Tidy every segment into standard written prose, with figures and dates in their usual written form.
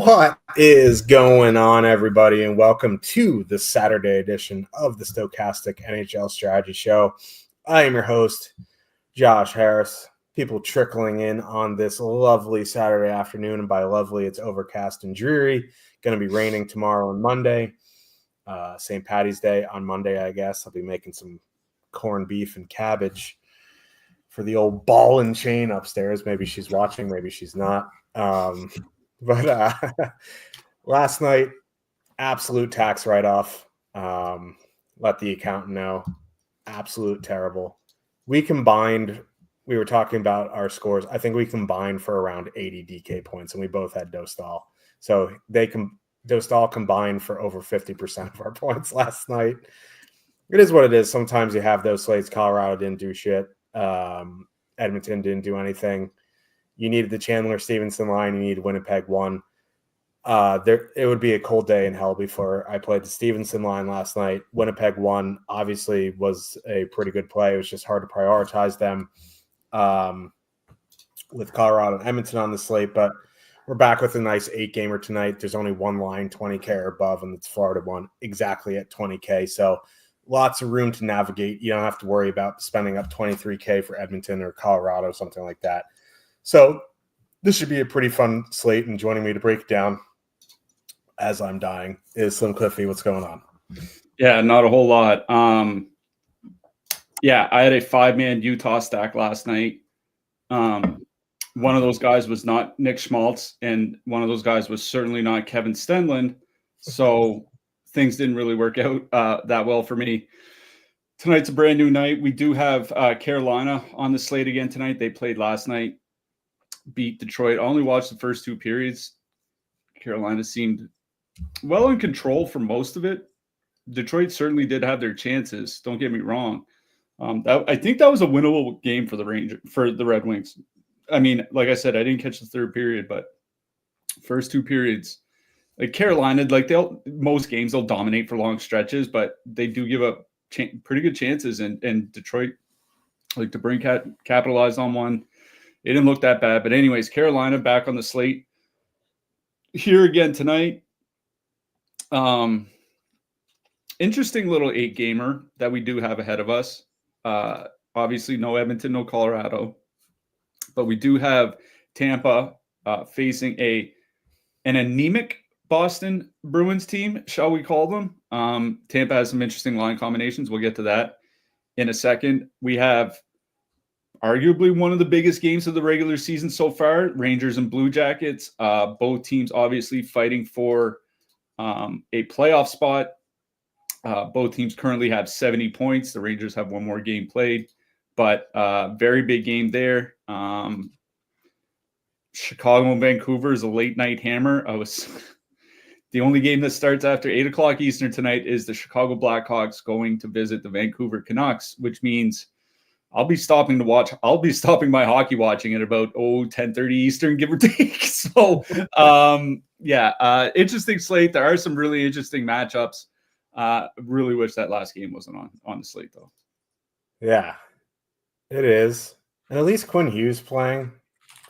What is going on, everybody, and welcome to the Saturday edition of the Stochastic NHL Strategy Show. I am your host, Josh Harris. People trickling in on this lovely Saturday afternoon, and by lovely, it's overcast and dreary. Going to be raining tomorrow and Monday. St. Patty's Day on Monday, I guess. I'll be making some corned beef and cabbage for the old ball and chain upstairs. Maybe she's watching, maybe she's not. But last night, absolute tax write-off. Let the accountant know. Absolute terrible. We were talking about our scores. I think we combined for around 80 DK points, and we both had Dostal. So Dostal combined for over 50% of our points last night. It is what it is. Sometimes you have those slates. Colorado didn't do shit. Edmonton didn't do anything. You needed the Chandler Stevenson line. You needed Winnipeg 1. It would be a cold day in hell before I played the Stevenson line last night. Winnipeg 1 obviously was a pretty good play. It was just hard to prioritize them with Colorado and Edmonton on the slate. But we're back with a nice 8-gamer tonight. There's only one line, 20K or above, and it's Florida 1 exactly at 20K. So lots of room to navigate. You don't have to worry about spending up 23K for Edmonton or Colorado, something like that. So this should be a pretty fun slate, and joining me to break it down as I'm dying is Slim Cliffy. What's going on? Yeah, not a whole lot. I had a 5-man Utah stack last night. One of those guys was not Nick Schmaltz, and one of those guys was certainly not Kevin Stenlund. So things didn't really work out that well for me. Tonight's a brand new night. We do have Carolina on the slate again tonight. They played last night, beat Detroit. I only watched the first 2 periods. Carolina seemed well in control for most of it. Detroit certainly did have their chances. Don't get me wrong. I think that was a winnable game for the Red Wings. I mean, like I said, I didn't catch the third period, but first 2 periods, like Carolina, most games they'll dominate for long stretches, but they do give up pretty good chances. And Detroit, like DeBrincat capitalized on one. It didn't look that bad. But anyways, Carolina back on the slate here again tonight. Interesting little 8-gamer that we do have ahead of us. Obviously, no Edmonton, no Colorado. But we do have Tampa facing an anemic Boston Bruins team, shall we call them. Tampa has some interesting line combinations. We'll get to that in a second. We have arguably one of the biggest games of the regular season so far, Rangers and Blue Jackets. Both teams obviously fighting for a playoff spot. Both teams currently have 70 points. The Rangers have one more game played, but very big game there. Chicago and Vancouver is a late night hammer. The only game that starts after 8 o'clock Eastern tonight is the Chicago Blackhawks going to visit the Vancouver Canucks, which means I'll be stopping my hockey watching at about 10:30 Eastern, give or take. So, interesting slate. There are some really interesting matchups. Really wish that last game wasn't on the slate, though. Yeah, it is. And at least Quinn Hughes playing.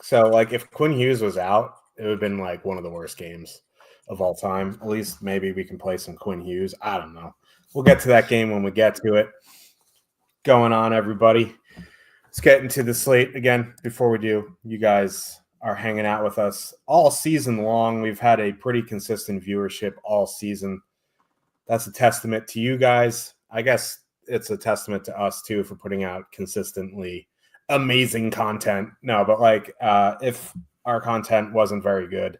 So, like, if Quinn Hughes was out, it would have been, like, one of the worst games of all time. At least maybe we can play some Quinn Hughes. I don't know. We'll get to that game when we get to it. Going on, everybody. Let's get into the slate again. Before we do, you guys are hanging out with us all season long. We've had a pretty consistent viewership all season. That's a testament to you guys. I guess it's a testament to us too for putting out consistently amazing content. No, but if our content wasn't very good,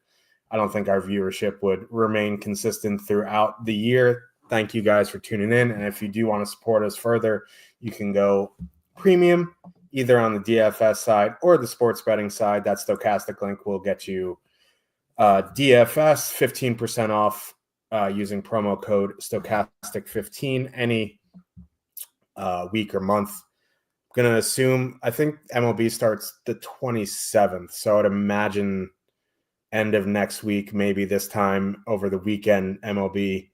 I don't think our viewership would remain consistent throughout the year. Thank you guys for tuning in. And if you do want to support us further, you can go premium either on the DFS side or the sports betting side. That Stochastic link will get you DFS 15% off using promo code Stochastic15 any week or month. I'm going to assume, I think MLB starts the 27th. So I'd imagine end of next week, maybe this time over the weekend, MLB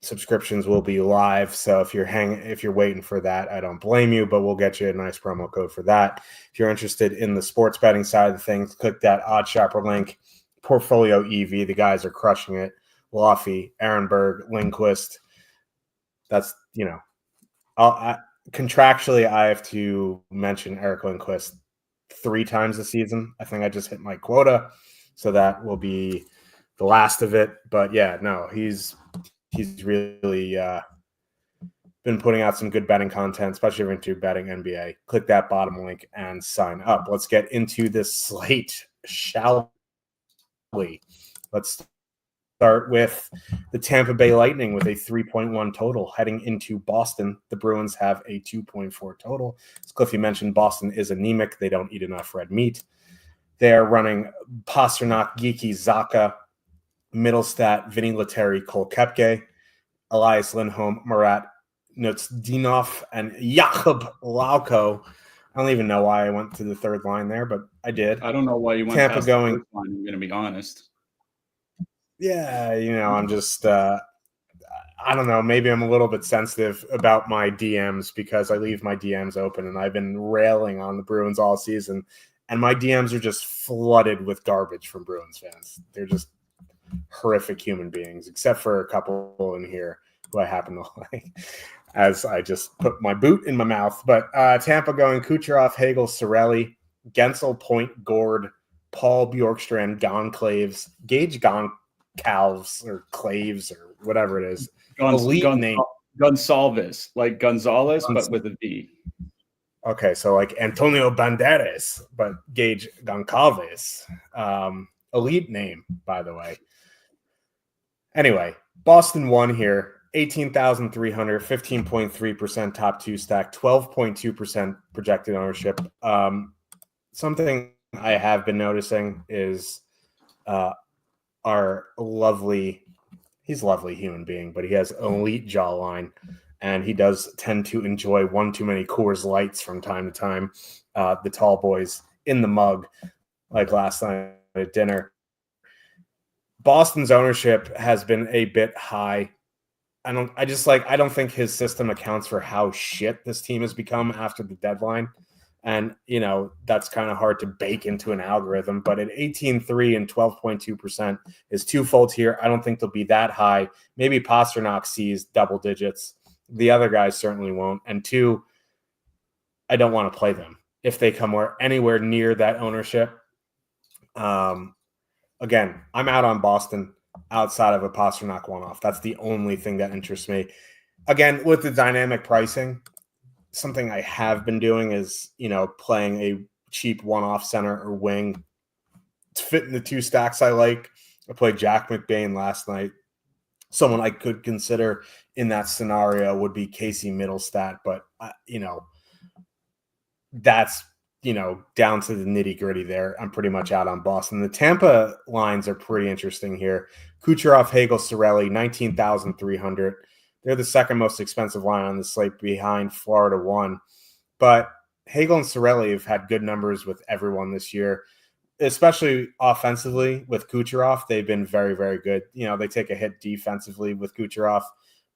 subscriptions will be live. So if you're waiting for that, I don't blame you, but we'll get you a nice promo code for that. If you're interested in the sports betting side of the things, click that Odd Shopper link. Portfolio EV, the guys are crushing it. Laffy, Ehrenberg, Lindquist. That's, contractually, I have to mention Eric Lindquist 3 times this season. I think I just hit my quota, so that will be the last of it. But yeah, no, he's really been putting out some good betting content, especially if you're into betting NBA. Click that bottom link and sign up. Let's get into this slate, shall we? Let's start with the Tampa Bay Lightning with a 3.1 total heading into Boston. The Bruins have a 2.4 total. As Cliffy mentioned, Boston is anemic. They don't eat enough red meat. They're running Pastrnak, Geeky, Zaka, Middlestat, Vinny Lettieri, Cole Koepke, Elias Lindholm, Marat Nutsdinov, and Jakub Lauko. I don't even know why I went to the third line there, but I did. I don't know why you went Tampa past going. the first line, I'm going to be honest. Yeah, I'm just I don't know. Maybe I'm a little bit sensitive about my DMs because I leave my DMs open, and I've been railing on the Bruins all season, and my DMs are just flooded with garbage from Bruins fans. They're just horrific human beings, except for a couple in here who I happen to like, as I just put my boot in my mouth. But Tampa going Kucherov, Hagel, Cirelli, Gensel, Point, Gord, Paul Bjorkstrand, Gonclaves, Gage Goncalves or Claves or whatever it is. Elite name. Gonsalves, like Gonzalez, but with a V. Okay, so like Antonio Banderas, but Gage Goncalves. Elite name, by the way. Anyway, Boston won here. 18,300, 15.3% top 2 stack, 12.2% projected ownership. Something I have been noticing is our he's a lovely human being, but he has an elite jawline, and he does tend to enjoy one too many Coors Lights from time to time. The tall boys in the mug, like last night at dinner. Boston's ownership has been a bit high. I don't think his system accounts for how shit this team has become after the deadline. And, that's kind of hard to bake into an algorithm. But at 18.3 and 12.2% is twofold here. I don't think they'll be that high. Maybe Pastrnak sees double digits. The other guys certainly won't. And 2, I don't want to play them if they come anywhere near that ownership. Again, I'm out on Boston outside of a Pastrnak one-off. That's the only thing that interests me. Again, with the dynamic pricing, something I have been doing is, playing a cheap one-off center or wing to fit in the 2 stacks I like. I played Jack McBain last night. Someone I could consider in that scenario would be Casey Middlestat, but, that's down to the nitty gritty there. I'm pretty much out on Boston. The Tampa lines are pretty interesting here. Kucherov, Hagel, Cirelli, 19,300. They're the second most expensive line on the slate behind Florida 1. But Hagel and Cirelli have had good numbers with everyone this year, especially offensively with Kucherov. They've been very, very good. They take a hit defensively with Kucherov,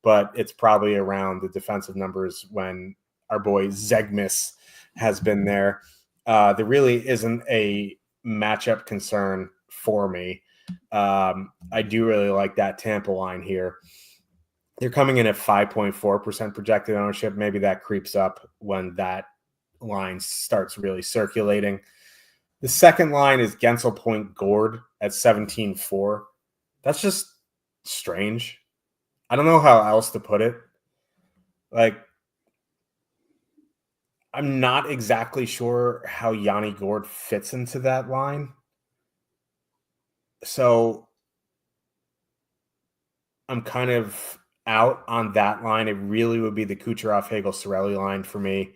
but it's probably around the defensive numbers when our boy Zegmis has been there. There really isn't a matchup concern for me. I do really like that Tampa line here. They're coming in at 5.4% projected ownership. Maybe that creeps up when that line starts really circulating. The second line is Gensel, Point, Gord at 17.4. That's just strange. I don't know how else to put it. I'm not exactly sure how Yanni Gord fits into that line. So I'm kind of out on that line. It really would be the Kucherov, Hagel, Cirelli line for me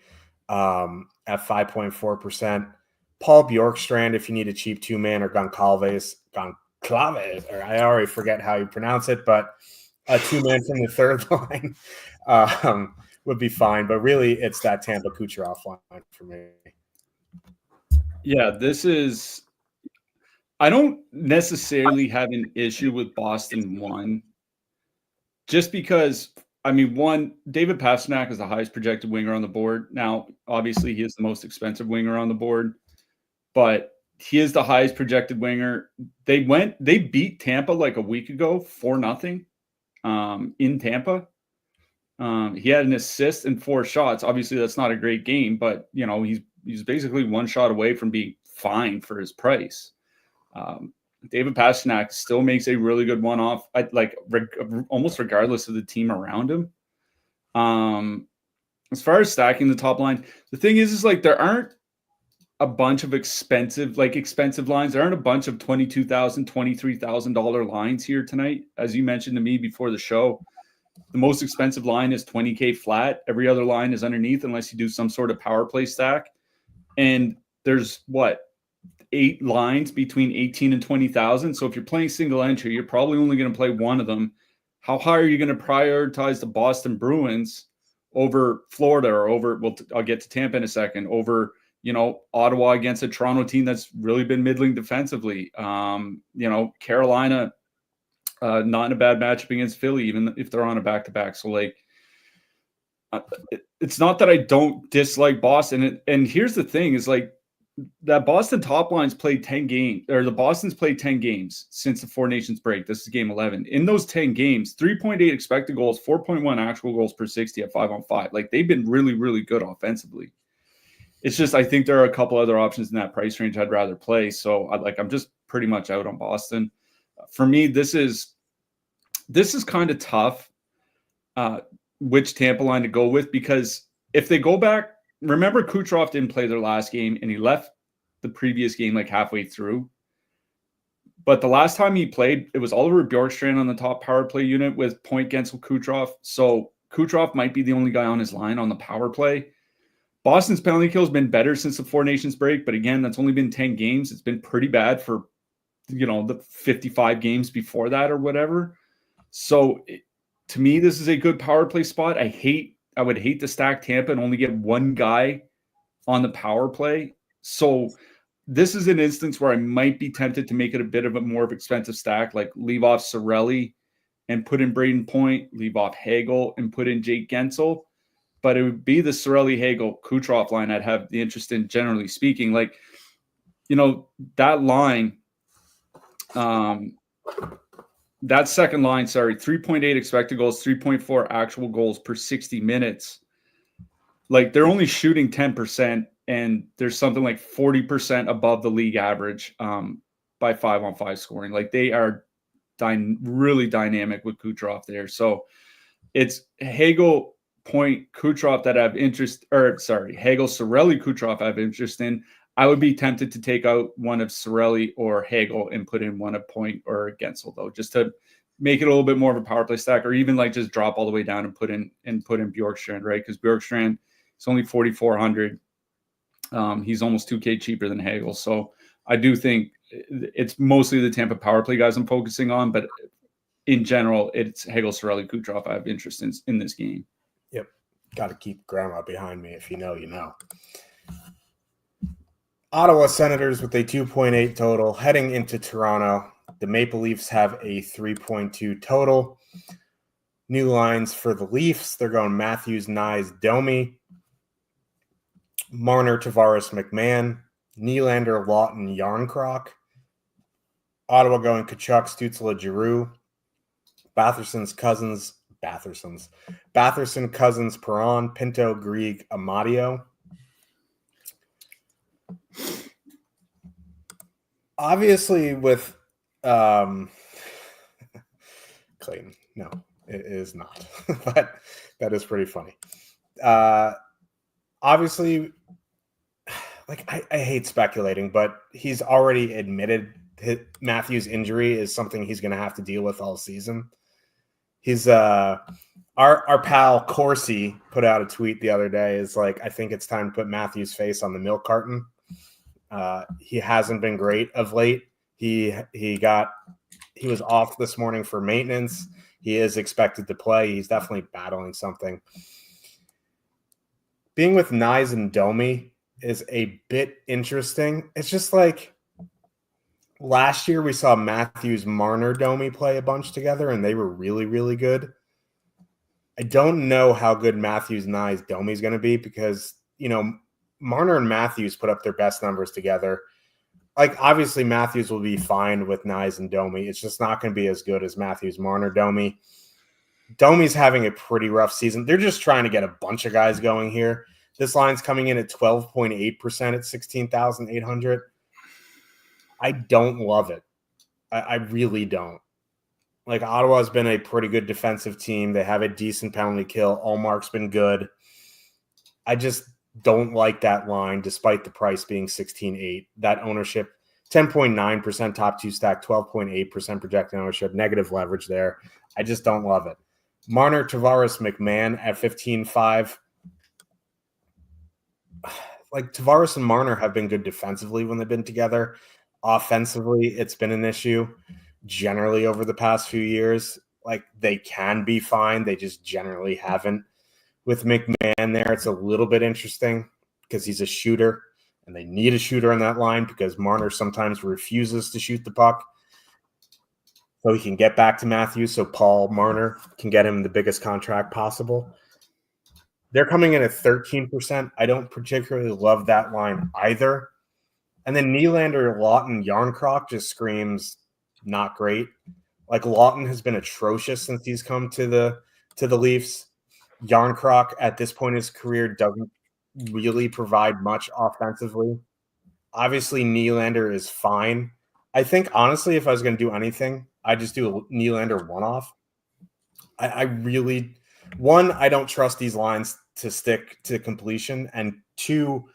at 5.4%. Paul Bjorkstrand, if you need a cheap 2-man, or Goncalves, or I already forget how you pronounce it, but a 2-man from the third line would be fine. But really, it's that Tampa Kucherov line for me. Yeah, I don't necessarily have an issue with Boston 1, just because, I mean, one, David Pastrnak is the highest projected winger on the board. Now, obviously, he is the most expensive winger on the board, but he is the highest projected winger. They beat Tampa like a week ago 4-0 in Tampa. He had an assist and 4 shots. Obviously, that's not a great game, but he's basically 1 shot away from being fine for his price. David Pastrnak still makes a really good one-off, almost regardless of the team around him. As far as stacking the top line, the thing is like there aren't a bunch of expensive lines. There aren't a bunch of $22,000, $23,000 lines here tonight. As you mentioned to me before the show, the most expensive line is $20K flat. Every other line is underneath unless you do some sort of power play stack. And there's 8 lines between 18 and 20,000. So if you're playing single entry, you're probably only going to play one of them. How high are you going to prioritize the Boston Bruins over Florida or over, I'll get to Tampa in a second, over, Ottawa against a Toronto team that's really been middling defensively. Carolina, not in a bad matchup against Philly, even if they're on a back-to-back. So it's not that I don't dislike Boston. And here's the thing is that Boston top line's played 10 games, or the Boston's played 10 games since the Four Nations break. This is game 11. In those 10 games, 3.8 expected goals, 4.1 actual goals per 60 at 5-on-5. They've been really, really good offensively. It's just, I think there are a couple other options in that price range I'd rather play. So I'm just pretty much out on Boston. For me, this is kind of tough, which Tampa line to go with, because if they go back, remember Kucherov didn't play their last game and he left the previous game halfway through. But the last time he played, it was Oliver Bjorkstrand on the top power play unit with Point Gensel Kucherov. So Kucherov might be the only guy on his line on the power play. Boston's penalty kill has been better since the Four Nations break, but again, that's only been 10 games. It's been pretty bad for, the 55 games before that or whatever. So to me, this is a good power play spot. I would hate to stack Tampa and only get one guy on the power play. So this is an instance where I might be tempted to make it a bit of a more expensive stack, leave off Cirelli and put in Braden Point, leave off Hagel and put in Jake Gensel. But it would be the Cirelli, Hagel, Kucherov line I'd have the interest in, generally speaking. That line, that second line, 3.8 expected goals, 3.4 actual goals per 60 minutes. They're only shooting 10%, and there's something 40% above the league average by 5-on-5 scoring. They are really dynamic with Kucherov there. So it's Hagel, Point, Kucherov that I have interest, Hagel, Cirelli, Kucherov I have interest in. I would be tempted to take out one of Cirelli or Hagel and put in one of Point or Gensel, though, just to make it a little bit more of a power play stack, or even just drop all the way down and put in Bjorkstrand, right? Because Bjorkstrand is only 4,400. He's almost 2K cheaper than Hagel. So I do think it's mostly the Tampa power play guys I'm focusing on, but in general, it's Hagel, Cirelli, Kucherov I have interest in this game. Yep. Got to keep grandma behind me. If you know, you know. Ottawa Senators with a 2.8 total heading into Toronto. The Maple Leafs have a 3.2 total. New lines for the Leafs. They're going Matthews, Nyes, Domi, Marner, Tavares, McMahon, Nylander, Lawton, Yarncroc. Ottawa going Kachuk, Stützle, Giroux, Batherson, Cousins, Perron, Pinto, Grieg, Amadio. Obviously, with Clayton, no, it is not. But that is pretty funny. Obviously, I hate speculating, but he's already admitted Matthews' injury is something he's going to have to deal with all season. He's our pal Corsi put out a tweet the other day. Is I think it's time to put Matthews' face on the milk carton. He hasn't been great of late. He was off this morning for maintenance. He is expected to play. He's definitely battling something. Being with Nyes and Domi is a bit interesting. It's just last year we saw Matthews, Marner, Domi play a bunch together, and they were really, really good. I don't know how good Matthews, Nyes, Domi is going to be because, Marner and Matthews put up their best numbers together. Like, obviously, Matthews will be fine with Nyes and Domi. It's just not going to be as good as Matthews, Marner, Domi. Domi's having a pretty rough season. They're just trying to get a bunch of guys going here. This line's coming in at 12.8% at 16,800. I don't love it. I really don't. Like, Ottawa's been a pretty good defensive team. They have a decent penalty kill. Allmark's been good. I just don't like that line, despite the price being 16.8. That ownership, 10.9% top two stack, 12.8% projected ownership, negative leverage there. I just don't love it. Marner, Tavares, McMahon at 15.5. Like, Tavares and Marner have been good defensively when they've been together. Offensively, it's been an issue generally over the past few years. Like, they can be fine. They just generally haven't. With McMahon there, it's a little bit interesting because he's a shooter, and they need a shooter on that line because Marner sometimes refuses to shoot the puck. So he can get back to Matthews so Paul Marner can get him the biggest contract possible. They're coming in at 13%. I don't particularly love that line either. And then Nylander, Lawton, Yarncroc just screams not great. Like, Lawton has been atrocious since he's come to the Leafs. Yarncroc at this point in his career doesn't really provide much offensively. Obviously, Nylander is fine. I think, honestly, if I was going to do anything, I'd just do a Nylander one-off. I really, one, I don't trust these lines to stick to completion. And two,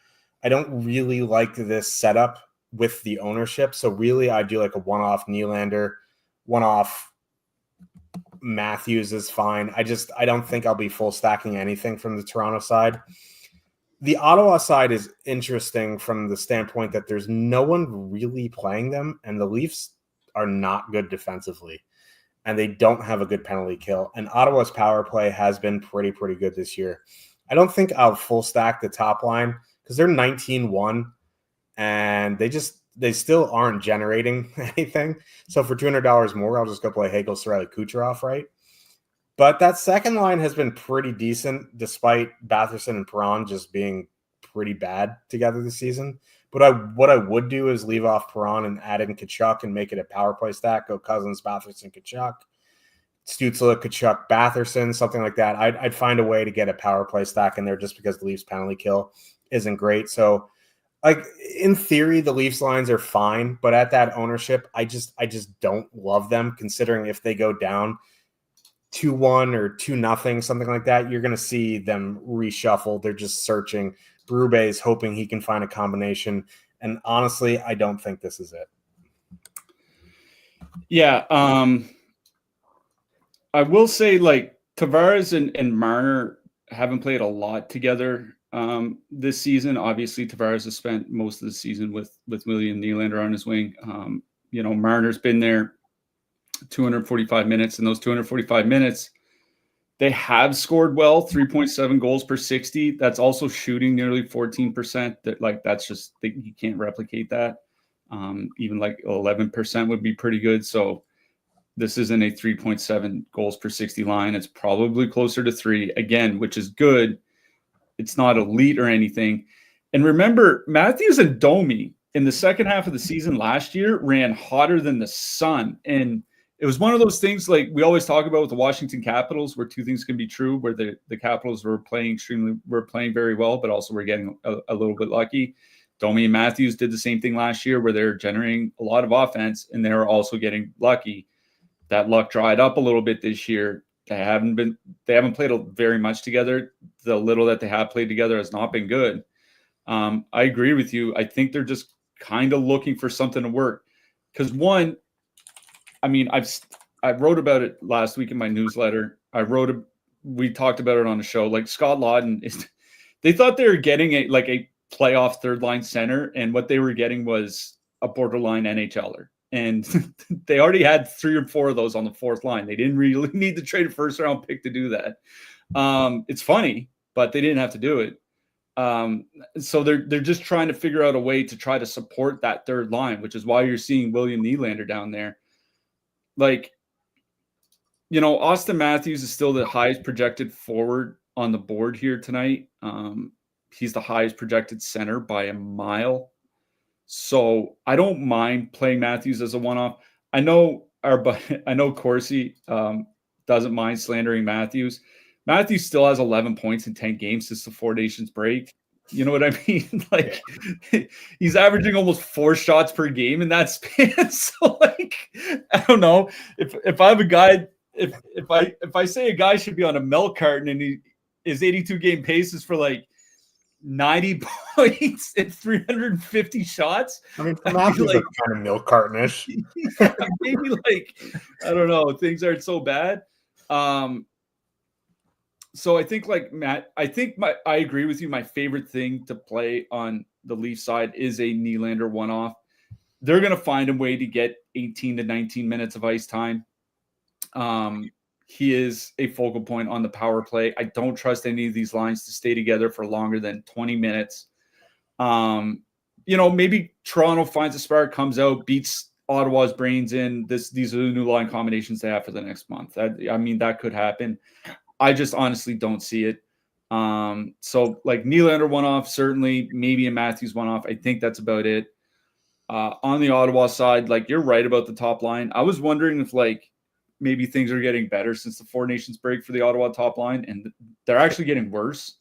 I don't really like this setup with the ownership. So really, I do like a one-off Nylander, one-off Matthews is fine. I don't think I'll be full stacking anything from the Toronto side. The Ottawa side is interesting from the standpoint that there's no one really playing them, and the Leafs are not good defensively, and they don't have a good penalty kill. And Ottawa's power play has been pretty good this year. I don't think I'll full stack the top line because they're 19-1, and they still aren't generating anything. So for $200 more, I'll just go play Hagel, Sorelli, Kucherov, right? But that second line has been pretty decent, despite Batherson and Perron just being pretty bad together this season. But what I would do is leave off Perron and add in Tkachuk and make it a power play stack. Go Cousins, Batherson, Tkachuk, Stützle, Tkachuk, Batherson, something like that. I'd find a way to get a power play stack in there just because the Leafs penalty kill isn't great. So, like, in theory, the Leafs lines are fine, but at that ownership, I just don't love them, considering if they go down 2-1 or 2-0, something like that, you're going to see them reshuffle. They're just searching. Berube is hoping he can find a combination. And honestly, I don't think this is it. Yeah. I will say, like, Tavares and Marner haven't played a lot together this season. Obviously, Tavares has spent most of the season with William Nylander on his wing. Marner's been there 245 minutes. In those 245 minutes, they have scored well, 3.7 goals per 60. That's also shooting nearly 14%. That's just, you can't replicate that. Even like 11% would be pretty good. So this isn't a 3.7 goals per 60 line. It's probably closer to 3, again, which is good. It's not elite or anything. And remember, Matthews and Domi in the second half of the season last year ran hotter than the sun. And it was one of those things, like we always talk about with the Washington Capitals, where two things can be true, where the Capitals were playing very well, but also were getting a little bit lucky. Domi and Matthews did the same thing last year, where they're generating a lot of offense and they were also getting lucky. That luck dried up a little bit this year. They haven't played very much together. The little that they have played together has not been good. I agree with you. I think they're just kind of looking for something to work. Because one, I mean, I wrote about it last week in my newsletter. We talked about it on the show. Like, Scott Laughton they thought they were getting a playoff third line center, and what they were getting was a borderline NHLer. And they already had 3 or 4 of those on the fourth line. They didn't really need to trade a first round pick to do that. It's funny, but they didn't have to do it. So they're just trying to figure out a way to try to support that third line, which is why you're seeing William Nylander down there. Like, Austin Matthews is still the highest projected forward on the board here tonight. He's the highest projected center by a mile. So I don't mind playing Matthews as a one-off. I know Corsi doesn't mind slandering Matthews. Matthews still has 11 points in 10 games since the Four Nations break. You know what I mean? Like, he's averaging almost 4 shots per game in that span. So, like, I don't know if I have a guy. If I say a guy should be on a milk carton and his 82 game pace is for like 90 points and 350 shots. I mean, Matthews like, kind of milk cartonish. Yeah, maybe like, I don't know, things aren't so bad. So I think like Matt, I agree with you. My favorite thing to play on the Leaf side is a Nylander one-off. They're going to find a way to get 18 to 19 minutes of ice time. He is a focal point on the power play. I don't trust any of these lines to stay together for longer than 20 minutes. Maybe Toronto finds a spark, comes out, beats Ottawa's brains in. These are the new line combinations they have for the next month. That could happen. I just honestly don't see it. So like Nylander one-off, certainly, maybe a Matthews one-off. I think that's about it. On the Ottawa side, like you're right about the top line. I was wondering if like maybe things are getting better since the Four Nations break for the Ottawa top line, and they're actually getting worse.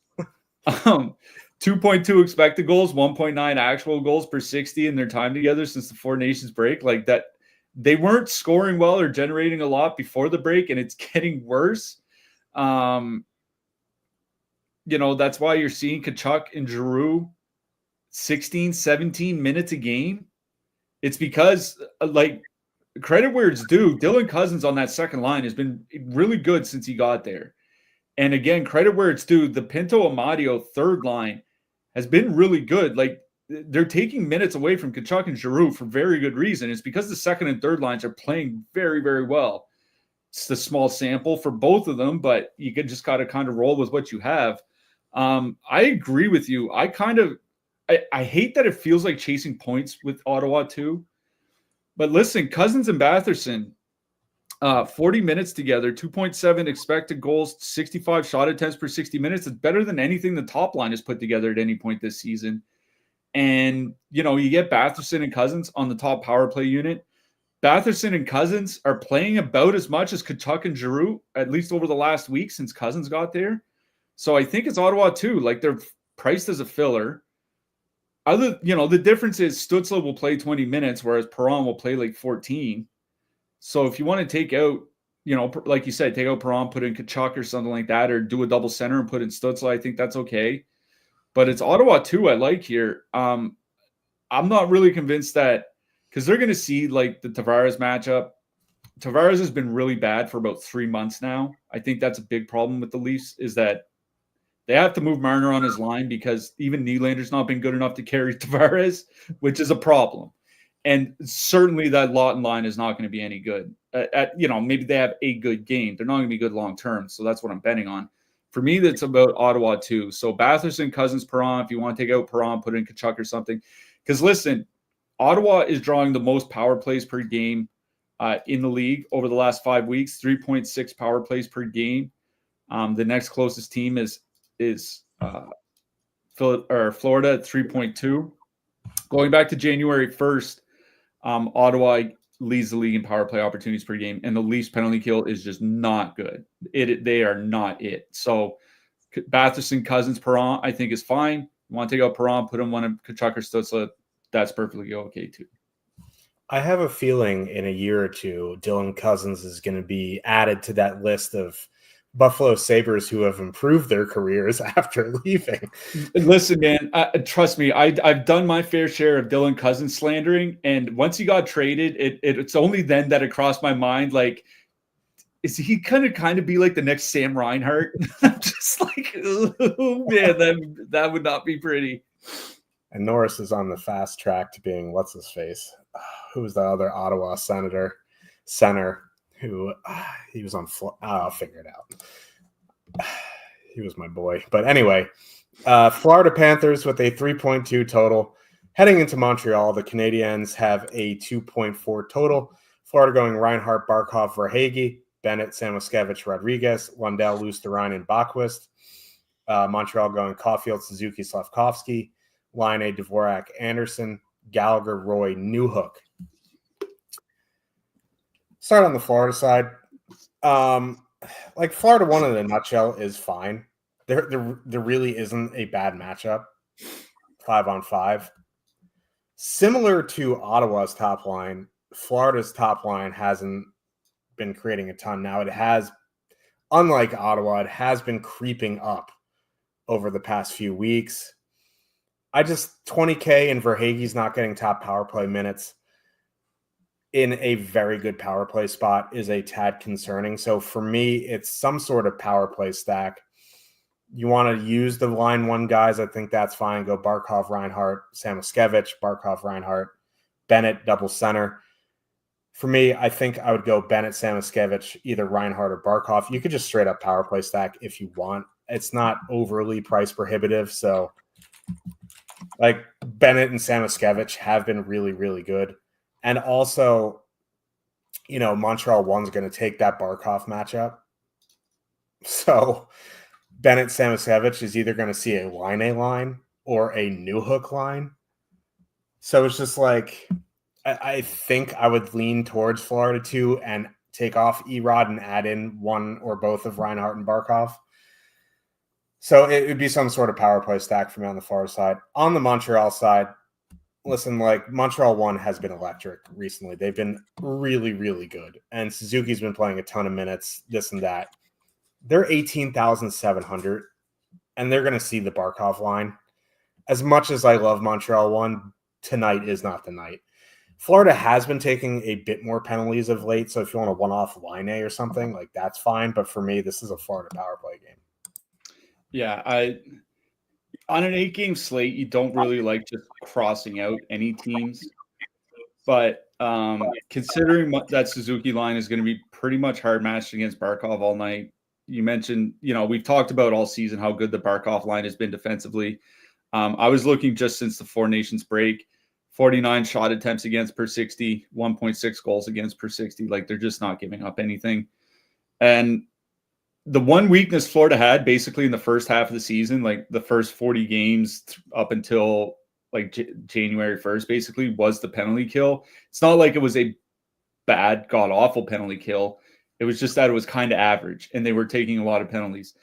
2.2 expected goals, 1.9 actual goals per 60 in their time together since the Four Nations break. Like that, they weren't scoring well or generating a lot before the break, and it's getting worse. That's why you're seeing Tkachuk and Giroux 16, 17 minutes a game. It's because like, credit where it's due, Dylan Cousins on that second line has been really good since he got there. And again, credit where it's due, the Pinto Amadio third line has been really good. Like they're taking minutes away from Tkachuk and Giroux for very good reason. It's because the second and third lines are playing very, very well. It's the small sample for both of them, but you just got to kind of roll with what you have. I agree with you. I hate that it feels like chasing points with Ottawa too. But listen, Cousins and Batherson, 40 minutes together, 2.7 expected goals, 65 shot attempts per 60 minutes. It's better than anything the top line has put together at any point this season. And, you get Batherson and Cousins on the top power play unit. Batherson and Cousins are playing about as much as Tkachuk and Giroux, at least over the last week since Cousins got there. So I think it's Ottawa too. Like they're priced as a filler. The difference is Stützle will play 20 minutes, whereas Perron will play like 14. So if you want to take out, like you said, take out Perron, put in Tkachuk or something like that, or do a double center and put in Stützle, I think that's okay. But it's Ottawa too I like here. I'm not really convinced that, because they're going to see like the Tavares matchup. Tavares has been really bad for about 3 months now. I think that's a big problem with the Leafs, is that they have to move Marner on his line because even Nylander's not been good enough to carry Tavares, which is a problem. And certainly that Lawton line is not going to be any good. Maybe they have a good game. They're not going to be good long-term. So that's what I'm betting on. For me, that's about Ottawa too. So Batherson, Cousins, Perron, if you want to take out Perron, put in Tkachuk or something. Because listen, Ottawa is drawing the most power plays per game in the league over the last 5 weeks, 3.6 power plays per game. The next closest team is Florida at 3.2. Going back to January 1st, Ottawa leads the league in power play opportunities per game, and the Leafs penalty kill is just not good. They are not it. So Batherson, Cousins, Perron, I think is fine. You want to take out Perron, put him one in Tkachuk or Stützle, that's perfectly okay too. I have a feeling in a year or two, Dylan Cousins is going to be added to that list of Buffalo Sabres who have improved their careers after leaving. Listen, man, trust me, I've done my fair share of Dylan Cousins slandering, and once he got traded, it's only then that it crossed my mind, like, is he gonna kind of be like the next Sam Reinhart? I'm just like, oh man, that would not be pretty. And Norris is on the fast track to being, what's his face? Who was the other Ottawa center who he was on? I'll figure it out. He was my boy. But anyway, Florida Panthers with a 3.2 total. Heading into Montreal, the Canadiens have a 2.4 total. Florida going Reinhart, Barkov, Verhaeghe. Bennett, Samoskevich, Rodriguez, Lundell, Luosterainen, Bachwist. Montreal going Caulfield, Suzuki, Slavkovsky, Laine, Dvorak, Anderson, Gallagher, Roy, Newhook. Start on the Florida side. Like Florida 1 in a nutshell is fine. There really isn't a bad matchup. 5-on-5. Similar to Ottawa's top line, Florida's top line hasn't been creating a ton. Now it has, unlike Ottawa, it has been creeping up over the past few weeks. 20K and Verhaeghe's not getting top power play minutes in a very good power play spot is a tad concerning. So for me, it's some sort of power play stack. You want to use the line one guys, I think that's fine. Go Barkov, Reinhart, Samoskevich, Barkov, Reinhart, Bennett, double center. For me, I think I would go Bennett, Samoskevich, either Reinhart or Barkov. You could just straight up power play stack if you want. It's not overly price prohibitive. So like Bennett and Samoskevich have been really, really good. And also, Montreal 1's going to take that Barkov matchup. So Bennett, Samoskevich is either going to see a line or a Newhook line. So it's just like, I think I would lean towards Florida 2 and take off Erod and add in one or both of Reinhart and Barkov. So it would be some sort of power play stack for me on the Florida side. On the Montreal side, listen, like Montreal 1 has been electric recently. They've been really, really good. And Suzuki's been playing a ton of minutes, this and that. They're 18,700, and they're going to see the Barkov line. As much as I love Montreal 1, tonight is not the night. Florida has been taking a bit more penalties of late, so if you want a one-off line A or something, like that's fine. But for me, this is a Florida power play game. Yeah, on an 8-game slate, you don't really like just crossing out any teams. But considering that Suzuki line is going to be pretty much hard matched against Barkov all night, you mentioned, we've talked about all season how good the Barkov line has been defensively. I was looking just since the Four Nations break, 49 shot attempts against per 60, 1.6 goals against per 60. Like they're just not giving up anything. And the one weakness Florida had basically in the first half of the season, like the first 40 games up until like January 1st, basically was the penalty kill. It's not like it was a bad, god-awful penalty kill. It was just that it was kind of average and they were taking a lot of penalties.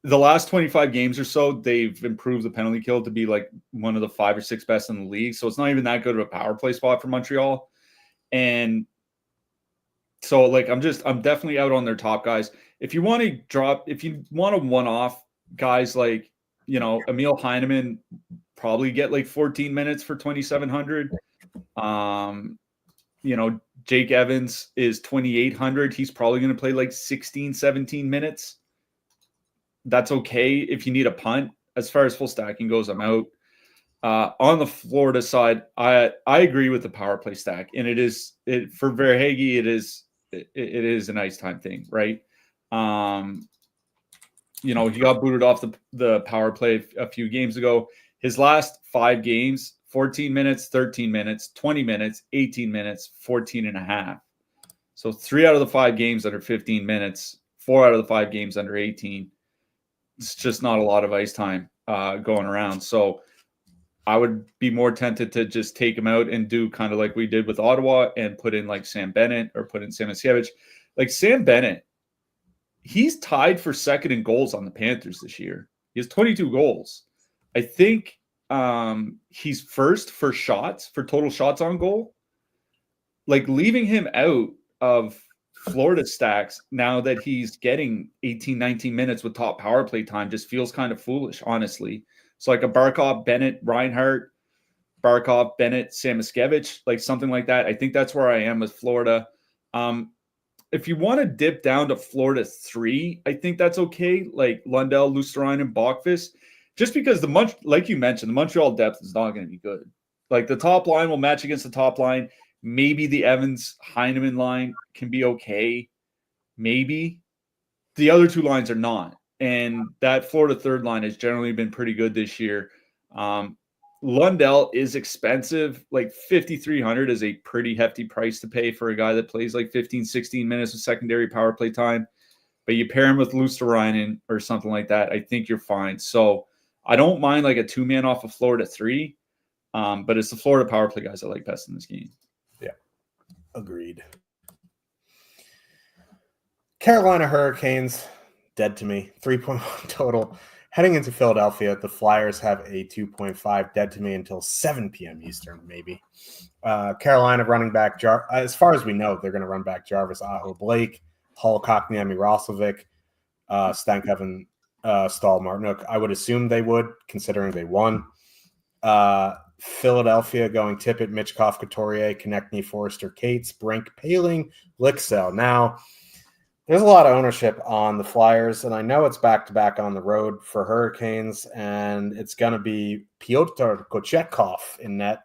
The last 25 games or so, they've improved the penalty kill to be like one of the 5 or 6 best in the league. So it's not even that good of a power play spot for Montreal. And so like, I'm definitely out on their top guys. If you want a one-off guys like, Emil Heineman, probably get like 14 minutes for 2,700. Jake Evans is 2,800. He's probably going to play like 16, 17 minutes. That's okay if you need a punt. As far as full stacking goes, I'm out. On the Florida side, I agree with the power play stack, and for Verhaeghe, it is a nice time thing, right? He got booted off the power play a few games ago. His last 5 games, 14 minutes, 13 minutes, 20 minutes, 18 minutes, 14 and a half. So 3 out of the 5 games under 15 minutes, 4 out of the 5 games under 18. It's just not a lot of ice time going around. So I would be more tempted to just take him out and do kind of like we did with Ottawa and put in like Sam Bennett or put in Samoskevich. Like Sam Bennett, he's tied for second in goals on the Panthers this year. He has 22 goals. I think he's first for shots, for total shots on goal. Like leaving him out of Florida stacks now that he's getting 18, 19 minutes with top power play time just feels kind of foolish, honestly. So like a Barkov, Bennett, Reinhart, Barkov, Bennett, Samoskevich, like something like that. I think that's where I am with Florida. If you want to dip down to Florida 3, I think that's okay. Like Lundell, Luosterainen, and Bachwist, just because like you mentioned, the Montreal depth is not going to be good. Like the top line will match against the top line. Maybe the Evans Heineman line can be okay. Maybe the other 2 lines are not. And that Florida third line has generally been pretty good this year. Lundell is expensive. Like 5,300 is a pretty hefty price to pay for a guy that plays like 15, 16 minutes of secondary power play time. But you pair him with Luosterainen or something like that, I think you're fine. So I don't mind like a 2-man off of Florida 3, but it's the Florida power play guys I like best in this game. Yeah, agreed. Carolina Hurricanes, dead to me. 3.1 total. Heading into Philadelphia, the Flyers have a 2.5, dead to me until 7 p.m. Eastern, maybe. Carolina running back, as far as we know, they're going to run back Jarvis Aho Blake, Hall Kotkaniemi Roslovic, Stankoven, Stahl Martinuk. I would assume they would, considering they won. Philadelphia going Tippett, Mitchkov, Couturier, Konechny, Forrester, Cates, Brink, Paling, Licksell. Now, there's a lot of ownership on the Flyers, and I know it's back-to-back on the road for Hurricanes, and it's going to be Pyotr Kochetkov in net.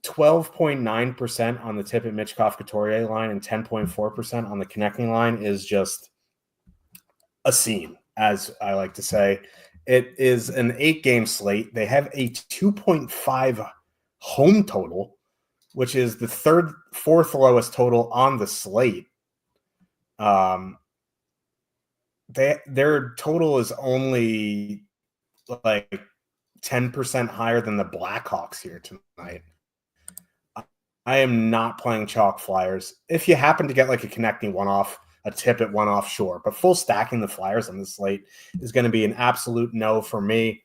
12.9% on the Tippett, Mitchkov, Couturier line and 10.4% on the Konechny line is just a scene, as I like to say. It is an 8-game slate. They have a 2.5 home total, which is the fourth lowest total on the slate. Their total is only like 10% higher than the Blackhawks here tonight. I am not playing chalk Flyers. If you happen to get like a Konechny one-off, a Tippett one-off, sure. But full stacking the Flyers on the slate is going to be an absolute no for me.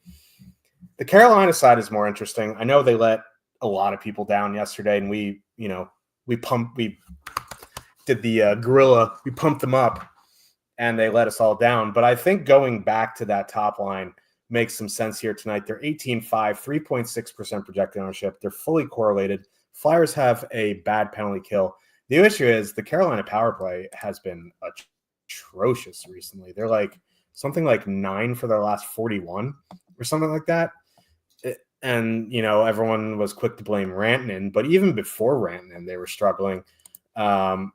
The Carolina side is more interesting. I know they let a lot of people down yesterday, and we did the gorilla. We pumped them up, and they let us all down. But I think going back to that top line makes some sense here tonight. They're 18-5, 3.6% projected ownership. They're fully correlated. Flyers have a bad penalty kill. The issue is the Carolina power play has been atrocious recently. They're like something like 9 for their last 41 or something like that. And, everyone was quick to blame Rantanen, but even before Rantanen, they were struggling. I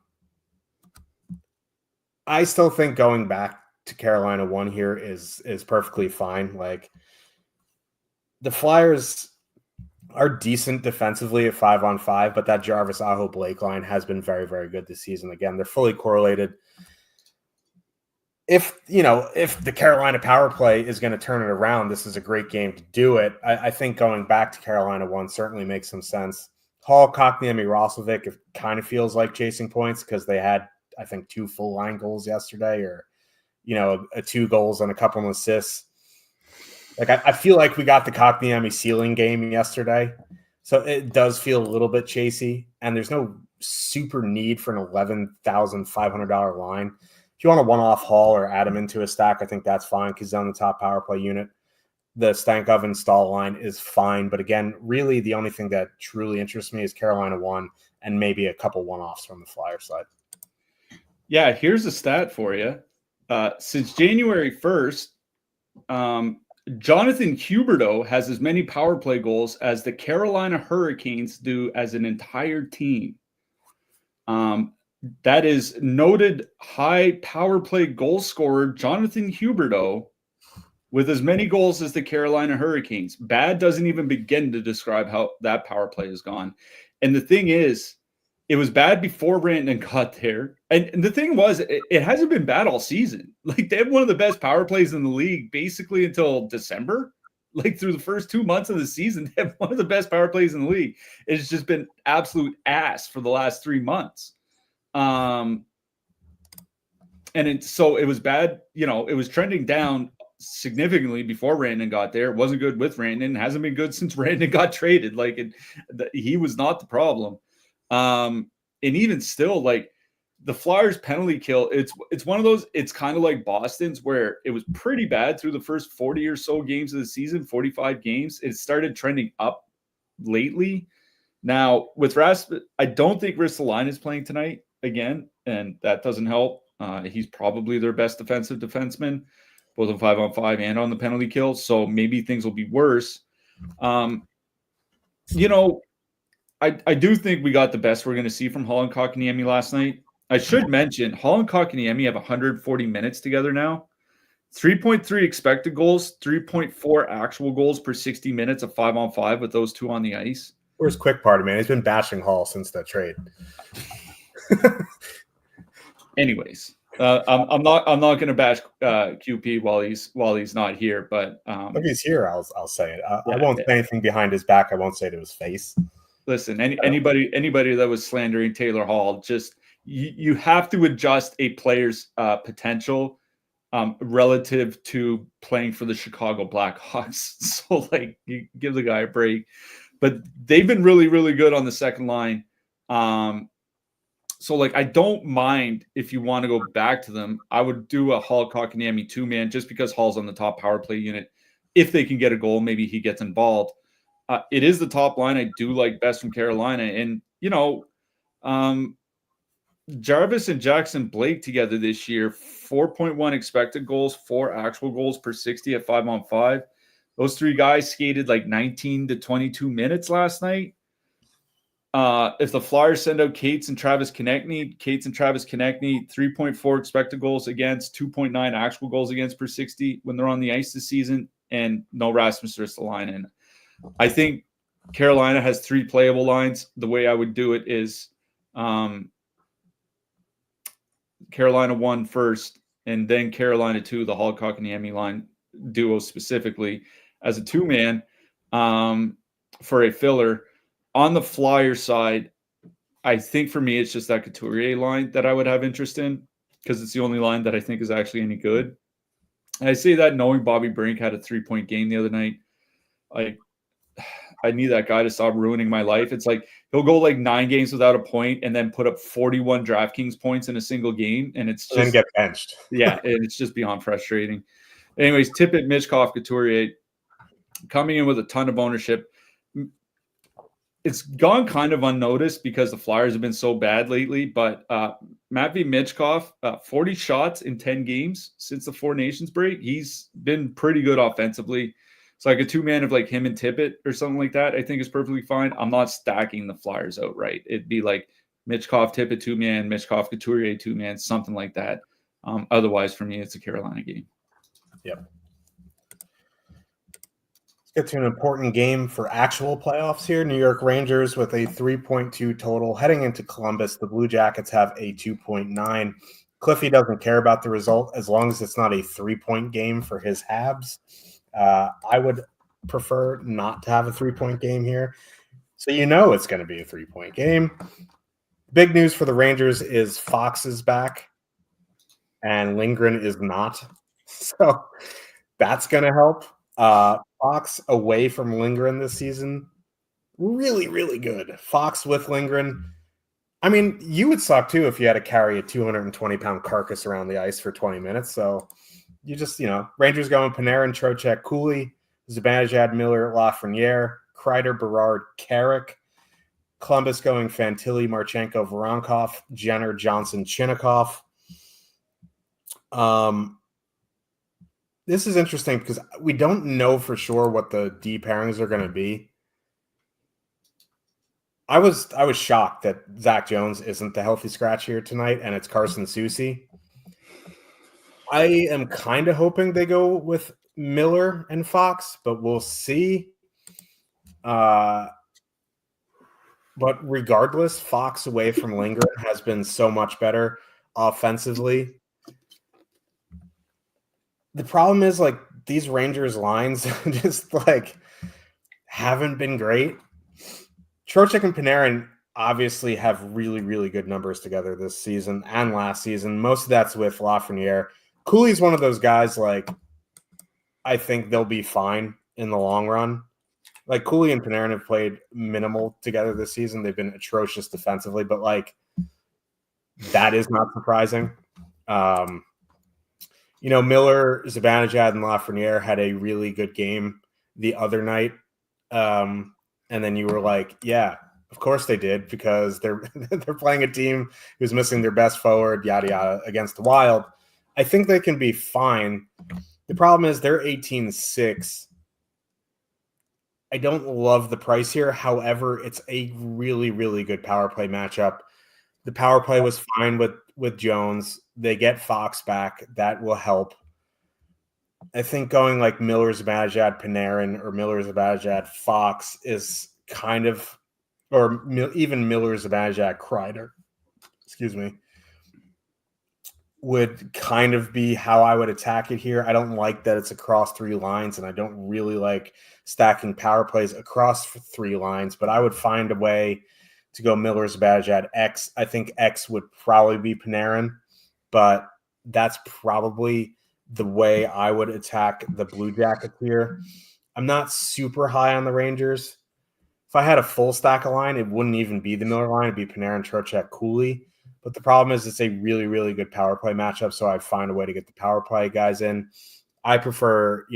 still think going back to Carolina 1 here is perfectly fine. Like, the Flyers are decent defensively at 5-on-5, but that Jarvis Aho Blake line has been very, very good this season. Again, they're fully correlated. If the Carolina power play is going to turn it around, this is a great game to do it. I think going back to Carolina 1 certainly makes some sense. Hall, Kotkaniemi, Roslovic, it kind of feels like chasing points because they had, I think, 2 full line goals yesterday, or, 2 goals and a couple of assists. Like, I feel like we got the Kotkaniemi ceiling game yesterday, so it does feel a little bit chasey, and there's no super need for an $11,500 line. If you want a one-off Hall or add him into a stack, I think that's fine because he's on the top power play unit. The Stankoven Stahl line is fine, but again, really the only thing that truly interests me is Carolina 1 and maybe a couple one-offs from the Flyer side. Yeah, here's a stat for you. Since January 1st, Jonathan Huberdeau has as many power play goals as the Carolina Hurricanes do as an entire team. That is noted high power play goal scorer Jonathan Huberdeau with as many goals as the Carolina Hurricanes. Bad doesn't even begin to describe how that power play has gone. And the thing is, it was bad before Rantanen got there. And the thing was, it hasn't been bad all season. Like, they have one of the best power plays in the league basically until December. Like, through the first 2 months of the season, they have one of the best power plays in the league. It's just been absolute ass for the last 3 months. So it was bad. It was trending down significantly before Rantanen got there. It wasn't good with Rantanen. It hasn't been good since Rantanen got traded. He was not the problem. And even still, like, the Flyers penalty kill, it's one of those, it's kind of like Boston's, where it was pretty bad through the first 40 or so games of the season, 45 games. It started trending up lately. Now, with Rasmus, I don't think Ristolainen is playing tonight again, and that doesn't help. He's probably their best defensive defenseman, both on 5-on-5 and on the penalty kill, so maybe things will be worse. I do think we got the best we're going to see from Hall and Kotkaniemi last night. I should mention, Hall and Kotkaniemi have 140 minutes together now. 3.3 expected goals, 3.4 actual goals per 60 minutes of 5-on-5 with those two on the ice. Where's Quick Party, man? He's been bashing Hall since that trade. Anyways, I'm not going to bash QP while he's not here, but if he's here, I'll say it. Yeah, I won't say anything behind his back. I won't say it to his face. Listen, anybody that was slandering Taylor Hall, just you have to adjust a player's potential relative to playing for the Chicago Blackhawks. So, like, you give the guy a break. But they've been really, really good on the second line. So, like, I don't mind if you want to go back to them. I would do a Hall Kotkaniemi 2-man just because Hall's on the top power play unit. If they can get a goal, maybe he gets involved. It is the top line I do like best from Carolina. And, Jarvis and Jackson Blake together this year, 4.1 expected goals, 4 actual goals per 60 at 5-on-5. Those three guys skated like 19 to 22 minutes last night. If the Flyers send out Cates and Travis Konechny, 3.4 expected goals against, 2.9 actual goals against per 60 when they're on the ice this season, and no Rasmus Ristolainen. I think Carolina has 3 playable lines. The way I would do it is Carolina 1 first, and then Carolina 2, the Hall Kotkaniemi line duo specifically as a 2-man for a filler. On the Flyer side, I think for me it's just that Couturier line that I would have interest in because it's the only line that I think is actually any good. And I say that knowing Bobby Brink had a 3-point game the other night. I need that guy to stop ruining my life. It's like he'll go like 9 games without a point and then put up 41 DraftKings points in a single game, and it's just and then get benched. Yeah, it's just beyond frustrating. Anyways, Tippett, Michkov, Couturier coming in with a ton of ownership. It's gone kind of unnoticed because the Flyers have been so bad lately, but Matvei Michkov, 40 shots in 10 games since the Four Nations break. He's been pretty good offensively. So like a 2-man of like him and Tippett or something like that, I think is perfectly fine. I'm not stacking the Flyers outright. It'd be like Michkov, Tippett 2-man, Michkov, Couturier 2-man, something like that. Otherwise, for me, it's a Carolina game. Yep. Let's get to an important game for actual playoffs here. New York Rangers with a 3.2 total. Heading into Columbus, the Blue Jackets have a 2.9. Cliffy doesn't care about the result as long as it's not a 3-point game for his Habs. I would prefer not to have a 3-point game here. So it's going to be a 3-point game. Big news for the Rangers is Fox is back and Lindgren is not. So that's going to help. Fox away from Lindgren this season, really, really good. Fox with Lindgren. I mean, you would suck too if you had to carry a 220-pound carcass around the ice for 20 minutes. So you just, Rangers going Panarin, Trocheck, Cooley, Zibanejad, Miller, Lafreniere, Kreider, Berard, Carrick. Columbus going Fantilli, Marchenko, Voronkov, Jenner, Johnson, Chinnikov. This is interesting because we don't know for sure what the D pairings are going to be. I was shocked that Zach Jones isn't the healthy scratch here tonight, and it's Carson Soucy. I am kind of hoping they go with Miller and Fox, but we'll see. But regardless, Fox away from Lindgren has been so much better offensively. The problem is, like, these Rangers lines just, like, haven't been great. Trocheck and Panarin obviously have really, really good numbers together this season and last season. Most of that's with Lafreniere. Cooley's one of those guys, like, I think they'll be fine in the long run. Like, Cooley and Panarin have played minimal together this season. They've been atrocious defensively, but, like, that is not surprising. Miller, Zibanejad, and Lafreniere had a really good game the other night. And then you were like, yeah, of course they did, because they're playing a team who's missing their best forward, yada, yada, against the Wild. I think they can be fine. The problem is they're 18-6. I don't love the price here. However, it's a really, really good power play matchup. The power play was fine with Jones. They get Fox back. That will help. I think going like Miller Zibanejad, Panarin, or Miller Zibanejad, Fox is kind of, or even Miller Zibanejad, Kreider, excuse me, would kind of be how I would attack it here. I don't like that it's across 3 lines, and I don't really like stacking power plays across 3 lines, but I would find a way to go Miller Zibanejad X. I think X would probably be Panarin, but that's probably the way I would attack the Blue Jackets here. I'm not super high on the Rangers. If I had a full stack of line, it wouldn't even be the Miller line. It'd be Panarin, Trocheck, Cooley. But the problem is it's a really, really good power play matchup, so I find a way to get the power play guys in. I prefer,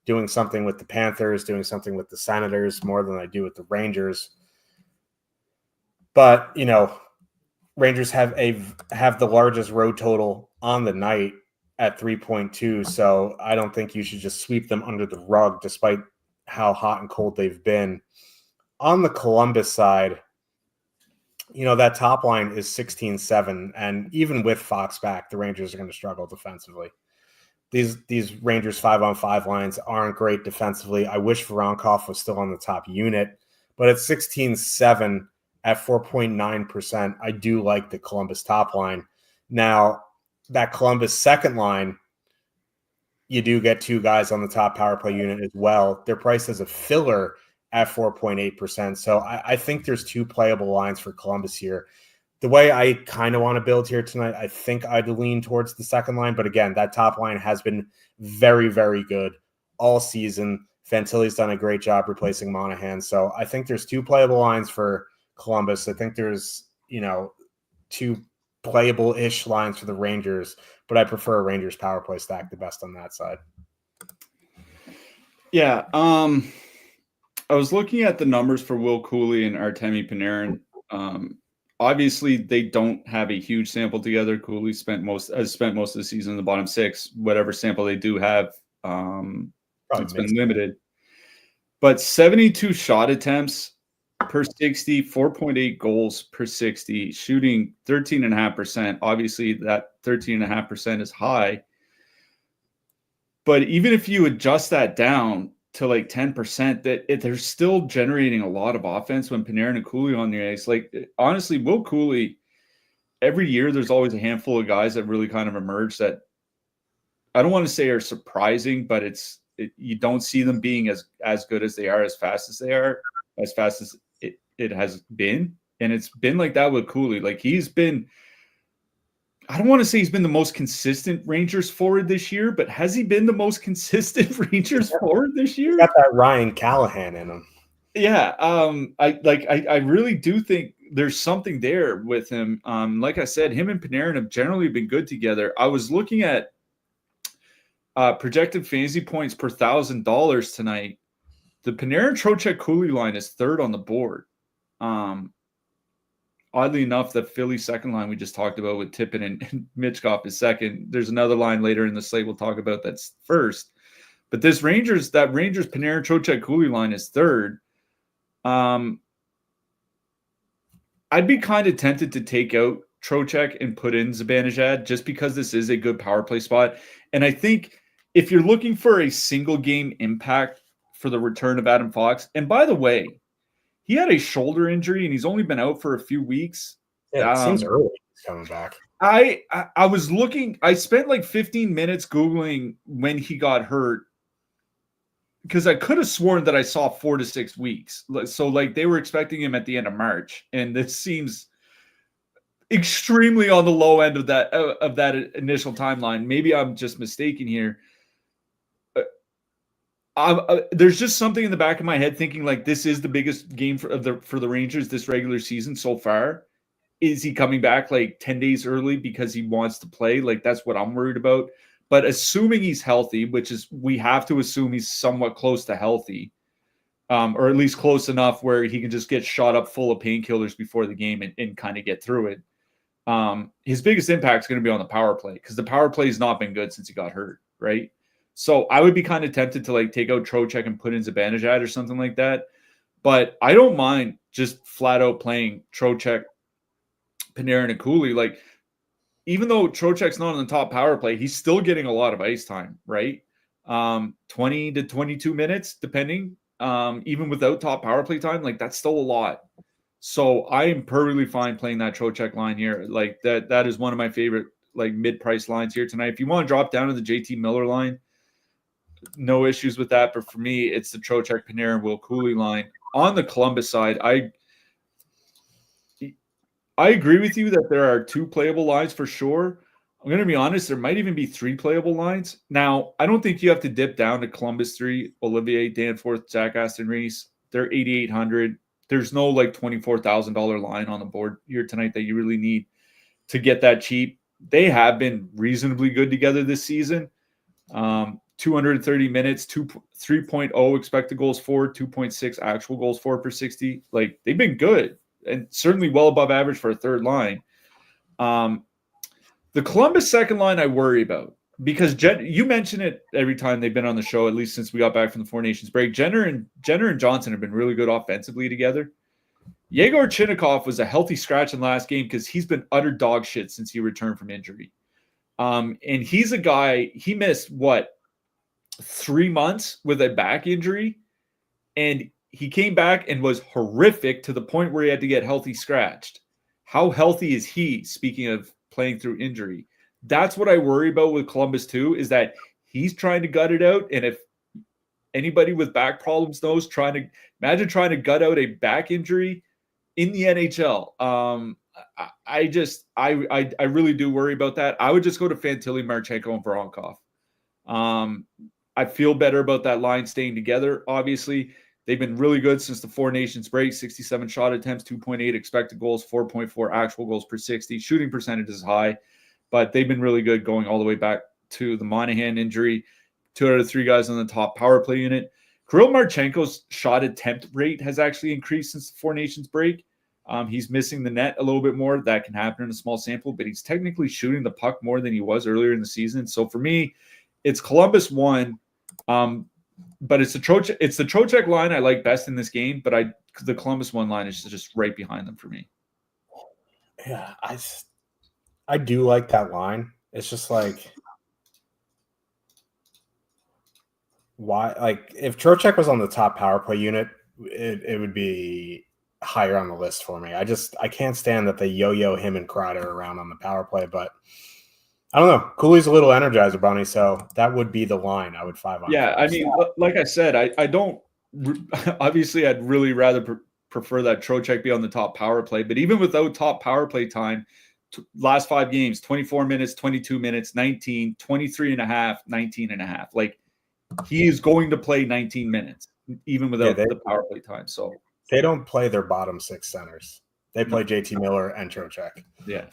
doing something with the Panthers, doing something with the Senators more than I do with the Rangers. But, Rangers have the largest road total on the night at 3.2, so I don't think you should just sweep them under the rug despite how hot and cold they've been. On the Columbus side, that top line is 16-7, and even with Fox back, the Rangers are going to struggle defensively. These Rangers 5-on-5 lines aren't great defensively. I wish Voronkov was still on the top unit, but at 16-7 at 4.9%, I do like the Columbus top line. Now, that Columbus second line, you do get 2 guys on the top power play unit as well. They're priced as a filler at 4.8%. So I think there's 2 playable lines for Columbus here. The way I kind of want to build here tonight, I think I'd lean towards the second line. But again, that top line has been very, very good all season. Fantilli's done a great job replacing Monahan. So I think there's 2 playable lines for Columbus. I think there's, 2 playable-ish lines for the Rangers. But I prefer a Rangers power play stack the best on that side. Yeah. I was looking at the numbers for Will Cooley and Artemi Panarin. Obviously, they don't have a huge sample together. Cooley has spent most of the season in the bottom 6. Whatever sample they do have, it's been limited. But 72 shot attempts per 60, 4.8 goals per 60, shooting 13.5%. Obviously, that 13.5% is high. But even if you adjust that down to like 10%, they're still generating a lot of offense when Panarin and Cooley on the ice. Like, honestly, Will Cooley, every year there's always a handful of guys that really kind of emerge that I don't want to say are surprising, but you don't see them being as good as they are, as fast as they are, as fast as it has been. And it's been like that with Cooley. Like, he's been, I don't want to say he's been the most consistent Rangers forward this year, but has he been the most consistent Rangers forward this year? He's got that Ryan Callahan in him. Yeah. I really do think there's something there with him. Like I said, him and Panarin have generally been good together. I was looking at projected fantasy points per $1,000 tonight. The Panarin Trocheck Cooley line is 3rd on the board. Oddly enough, the Philly second line we just talked about with Tippett and Mitchkov is 2nd. There's another line later in the slate we'll talk about that's 1st. But this Rangers Panarin Trocheck Cooley line is 3rd. I'd be kind of tempted to take out Trocheck and put in Zibanejad just because this is a good power play spot. And I think if you're looking for a single game impact for the return of Adam Fox, and by the way, he had a shoulder injury and he's only been out for a few weeks. Yeah, it seems early he's coming back. I was looking, I spent like 15 minutes Googling when he got hurt because I could have sworn that I saw 4 to 6 weeks. So like they were expecting him at the end of March. And this seems extremely on the low end of that initial timeline. Maybe I'm just mistaken here. There's just something in the back of my head thinking like this is the biggest game for the Rangers this regular season so far. Is he coming back like 10 days early because he wants to play? Like that's what I'm worried about. But assuming he's healthy, which is we have to assume he's somewhat close to healthy, or at least close enough where he can just get shot up full of painkillers before the game and kind of get through it. His biggest impact is going to be on the power play because the power play has not been good since he got hurt, right? So I would be kind of tempted to like take out Trocheck and put in Zibanejad or something like that. But I don't mind just flat out playing Trocheck, Panarin, and Cooley. Like, even though Trocheck's not on the top power play, he's still getting a lot of ice time, right? 20 to 22 minutes, depending. Even without top power play time, like that's still a lot. So I am perfectly fine playing that Trocheck line here. Like that is one of my favorite like mid-price lines here tonight. If you want to drop down to the JT Miller line, no issues with that. But for me, it's the Trocheck, Panarin, Will Cooley line. On the Columbus side, I agree with you that there are 2 playable lines for sure. I'm going to be honest, there might even be 3 playable lines. Now, I don't think you have to dip down to Columbus 3, Olivier, Danforth, Zach Aston Reese. They're 8,800. There's no like $24,000 line on the board here tonight that you really need to get that cheap. They have been reasonably good together this season. 230 minutes, 3.0 expected goals for, 2.6 actual goals for per 60. Like they've been good and certainly well above average for a third line. The Columbus second line I worry about because you mention it every time they've been on the show, at least since we got back from the Four Nations break. Jenner and Johnson have been really good offensively together. Yegor Chinnikov was a healthy scratch in last game because he's been utter dog shit since he returned from injury. And he's a guy, he missed 3 months with a back injury, and he came back and was horrific to the point where he had to get healthy scratched. How healthy is he, speaking of playing through injury? That's what I worry about with Columbus too, is that he's trying to gut it out. And if anybody with back problems knows, imagine trying to gut out a back injury in the NHL. I really do worry about that. I would just go to Fantilli, Marchenko, and Voronkov. I feel better about that line staying together. Obviously, they've been really good since the Four Nations break. 67 shot attempts, 2.8 expected goals, 4.4 actual goals per 60. Shooting percentage is high, but they've been really good going all the way back to the Monahan injury. 2 out of 3 guys on the top power play unit. Kirill Marchenko's shot attempt rate has actually increased since the Four Nations break. He's missing the net a little bit more. That can happen in a small sample, but he's technically shooting the puck more than he was earlier in the season. So for me, it's Columbus 1. But it's the Trocheck line I like best in this game, but the Columbus 1 line is just right behind them for me. Yeah, I do like that line. It's just like, why? Like if Trocheck was on the top power play unit, it would be higher on the list for me. I can't stand that they yo-yo him and Kreider around on the power play, but I don't know. Cooley's a little energizer bunny, so that would be the line I would 5 on. Yeah, I mean, like I said, I don't obviously I'd really rather prefer that Trocheck be on the top power play, but even without top power play time, last 5 games, 24 minutes, 22 minutes, 19, 23 and a half, 19 and a half. Like he is going to play 19 minutes even without the power play time. So they don't play their bottom 6 centers. They play JT Miller and Trocheck. Yeah.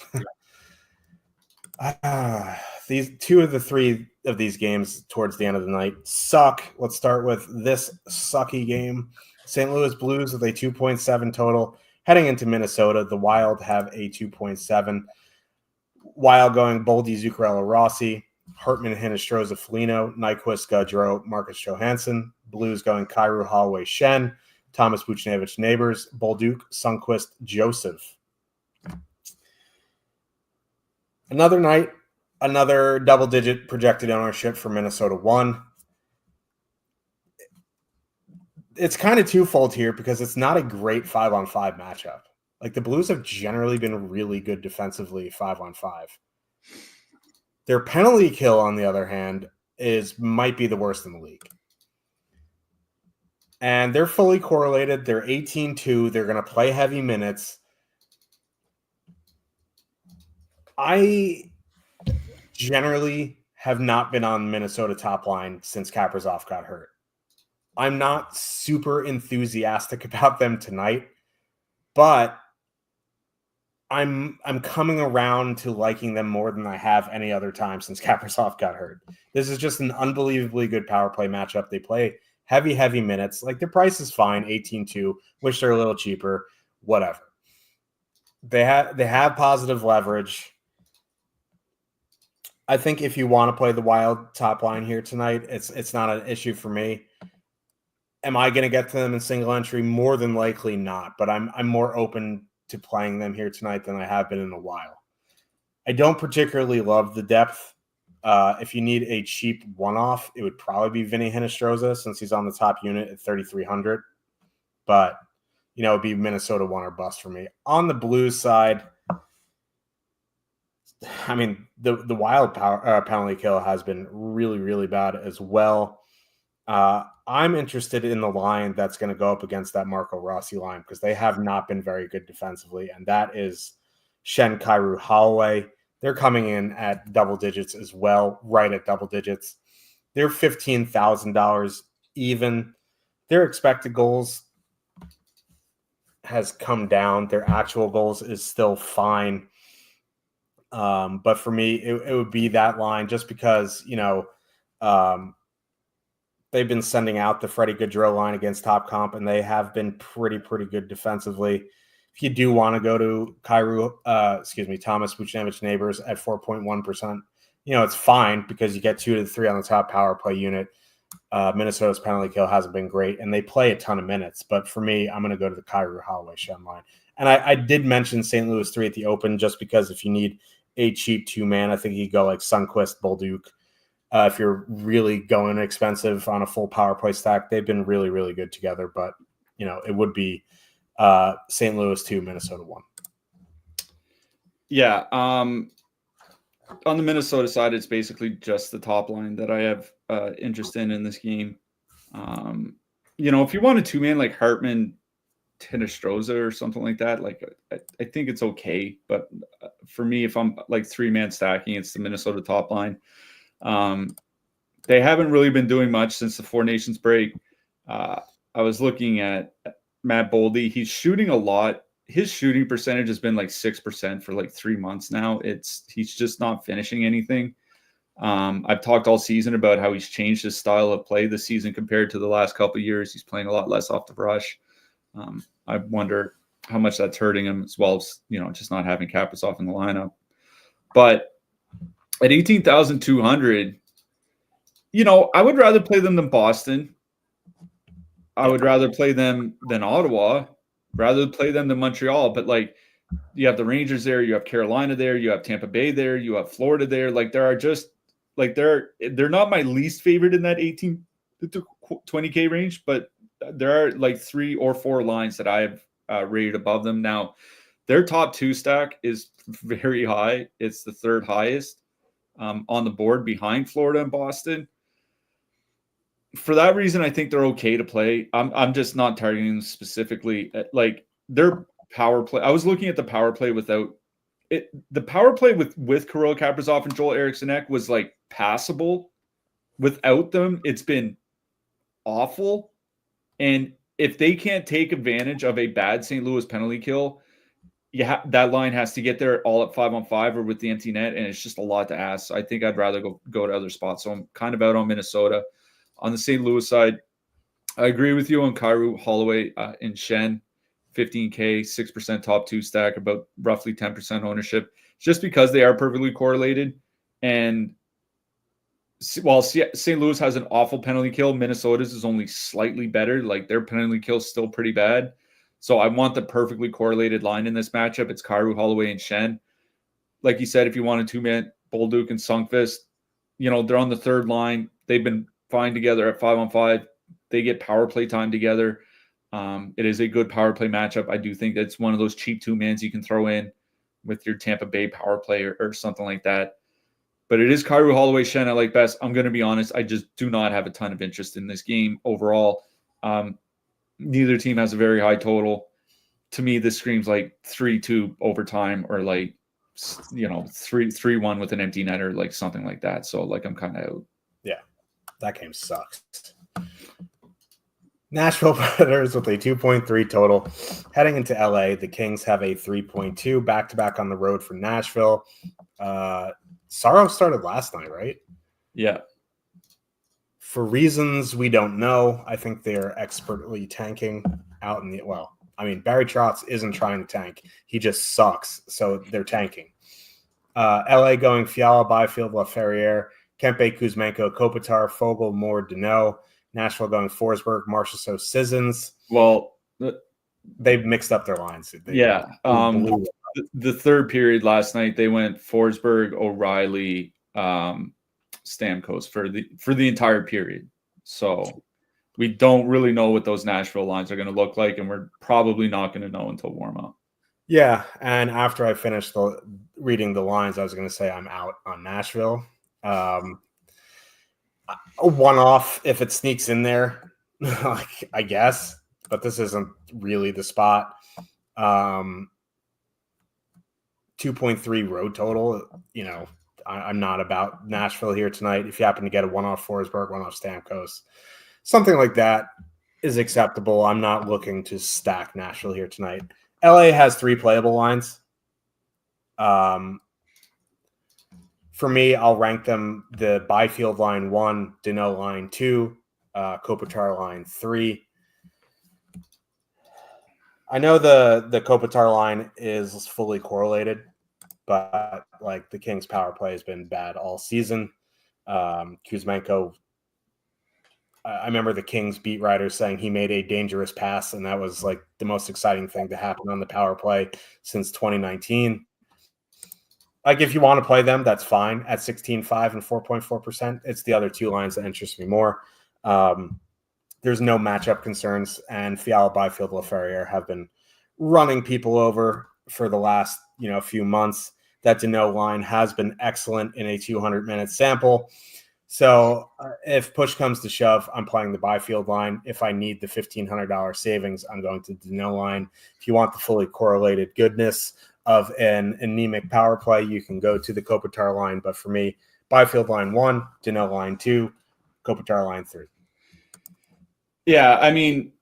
These 2 of the 3 of these games towards the end of the night suck. Let's start with this sucky game. St. Louis Blues with a 2.7 total. Heading into Minnesota, the Wild have a 2.7. Wild going Boldy, Zuccarello, Rossi, Hartman, Hinostroza, Foligno, Nyquist, Gaudreau, Marcus Johansson. Blues going Kyrou, Holloway, Shen, Thomas Buchnevich, Neighbors, Bolduc, Sundqvist, Joseph. Another night, another double-digit projected ownership for Minnesota 1. It's kind of twofold here because it's not a great 5-on-5 matchup. Like the Blues have generally been really good defensively 5-on-5. Their penalty kill, on the other hand, might be the worst in the league. And they're fully correlated. They're 18-2. They're going to play heavy minutes. I generally have not been on Minnesota top line since Kaprizov got hurt. I'm not super enthusiastic about them tonight, but I'm coming around to liking them more than I have any other time since Kaprizov got hurt. This is just an unbelievably good power play matchup. They play heavy minutes. Like their price is fine, 18-2. Wish they're a little cheaper. Whatever. They have positive leverage. I think if you want to play the Wild top line here tonight, it's not an issue for me. Am I going to get to them in single entry? More than likely not, but I'm more open to playing them here tonight than I have been in a while. I don't particularly love the depth If you need a cheap one-off, it would probably be Vinny Hinostroza since he's on the top unit at 3,300. But, it'd be Minnesota one or bust for me. On the Blues side, I mean, the wild penalty kill has been really, really bad as well. I'm interested in the line that's going to go up against that Marco Rossi line because they have not been very good defensively, and that is Shen, Kyrou, Holloway. They're coming in at double digits as well, right at double digits. They're $15,000 even. Their expected goals has come down. Their actual goals is still fine. But for me, it would be that line just because, they've been sending out the Freddie Gaudreau line against top comp, and they have been pretty good defensively. If you do want to go to Thomas Buchnevich Neighbors at 4.1%, it's fine because you get 2 to 3 on the top power play unit. Minnesota's penalty kill hasn't been great, and they play a ton of minutes. But for me, I'm going to go to the Kyrou Holloway Shen line. And I did mention St. Louis 3 at the open just because if you need a cheap 2-man, I think you go like Sundqvist, Bolduc. If you're really going expensive on a full power play stack, they've been really, really good together. But, it would be St. Louis 2, Minnesota 1. Yeah. On the Minnesota side, it's basically just the top line that I have interest in this game. If you want a 2-man like Hartman, Hinostroza or something like that, like I think it's okay. But for me, if I'm like 3-man stacking, it's the Minnesota top line. They haven't really been doing much since the Four Nations break. I was looking at Matt Boldy. He's shooting a lot. His shooting percentage has been like 6% for like 3 months now. He's just not finishing anything. I've talked all season about how he's changed his style of play this season compared to the last couple of years. He's playing a lot less off the brush. I wonder how much that's hurting him as well as, just not having Kaprizov in the lineup. But at 18,200, I would rather play them than Boston. I would rather play them than Ottawa, rather play them than Montreal. But like, you have the Rangers there, you have Carolina there, you have Tampa Bay there, you have Florida there. Like, there are just like they're not my least favorite in that 18 to 20K range, but there are like 3 or 4 lines that I've rated above them. Now, their top 2 stack is very high. It's the 3rd highest on the board behind Florida and Boston. For that reason, I think they're okay to play. I'm just not targeting them specifically. Like their power play. I was looking at the power play without it. The power play with Kirill Kaprizov and Joel Eriksson was like passable. Without them, it's been awful. And if they can't take advantage of a bad St. Louis penalty kill, that line has to get there all at 5-on-5 or with the empty net, and it's just a lot to ask. So I think I'd rather go to other spots. So I'm kind of out on Minnesota. On the St. Louis side, I agree with you on Kyrou, Holloway, and Shen. 15K, 6% top 2 stack, about roughly 10% ownership, just because they are perfectly correlated. And while St. Louis has an awful penalty kill, Minnesota's is only slightly better. Like their penalty kill is still pretty bad. So I want the perfectly correlated line in this matchup. It's Kyrou, Holloway, and Shen. Like you said, if you want a 2-man, Bolduc and Sundqvist, they're on the 3rd line. They've been fine together at 5-on-5. They get power play time together. It is a good power play matchup. I do think it's one of those cheap 2-mans you can throw in with your Tampa Bay power play or something like that. But it is Kyrou, Holloway, Shen I like best. I'm going to be honest. I just do not have a ton of interest in this game overall. Neither team has a very high total. To me, this screams like 3-2 overtime or like, 3-1 with an empty net or like something like that. So like I'm kind of out. Yeah, that game sucks. Nashville Predators with a 2.3 total. Heading into LA, the Kings have a 3.2 back-to-back on the road for Nashville. Sorrow started last night, right? Yeah. For reasons we don't know, I think they're expertly tanking out in the – well, I mean, Barry Trotz isn't trying to tank. He just sucks, so they're tanking. LA going Fiala, Byfield, Laferriere, Kempe, Kuzmenko, Kopitar, Fogle, Moore, Deneau. Nashville going Forsberg, Marchessault, Sissons. Well, they've mixed up their lines. The third period last night, they went Forsberg, O'Reilly, Stamkos for the entire period. So we don't really know what those Nashville lines are going to look like, and we're probably not going to know until warm up. Yeah, and after I finished reading the lines, I was going to say I'm out on Nashville. A one-off if it sneaks in there, like, I guess, but this isn't really the spot. 2.3 road total. I'm not about Nashville here tonight. If you happen to get a one-off Forsberg, one-off Stamkos, something like that is acceptable. I'm not looking to stack Nashville here tonight. LA has 3 playable lines. For me, I'll rank them: the Byfield line 1, Danault line 2, Kopitar line 3. I know the Kopitar line is fully correlated, but like the Kings' power play has been bad all season. Kuzmenko, I remember the Kings beat writers saying he made a dangerous pass, and that was like the most exciting thing to happen on the power play since 2019. Like, if you want to play them, that's fine at 16.5 and 4.4%. It's the other 2 lines that interest me more. There's no matchup concerns, and Fiala, Byfield, Laferriere have been running people over for the last few months. That Danault line has been excellent in a 200-minute sample. So if push comes to shove, I'm playing the Byfield line. If I need the $1,500 savings, I'm going to the Danault line. If you want the fully correlated goodness of an anemic power play, you can go to the Kopitar line. But for me, Byfield line 1, Danault line 2, Kopitar line 3. Yeah, I mean,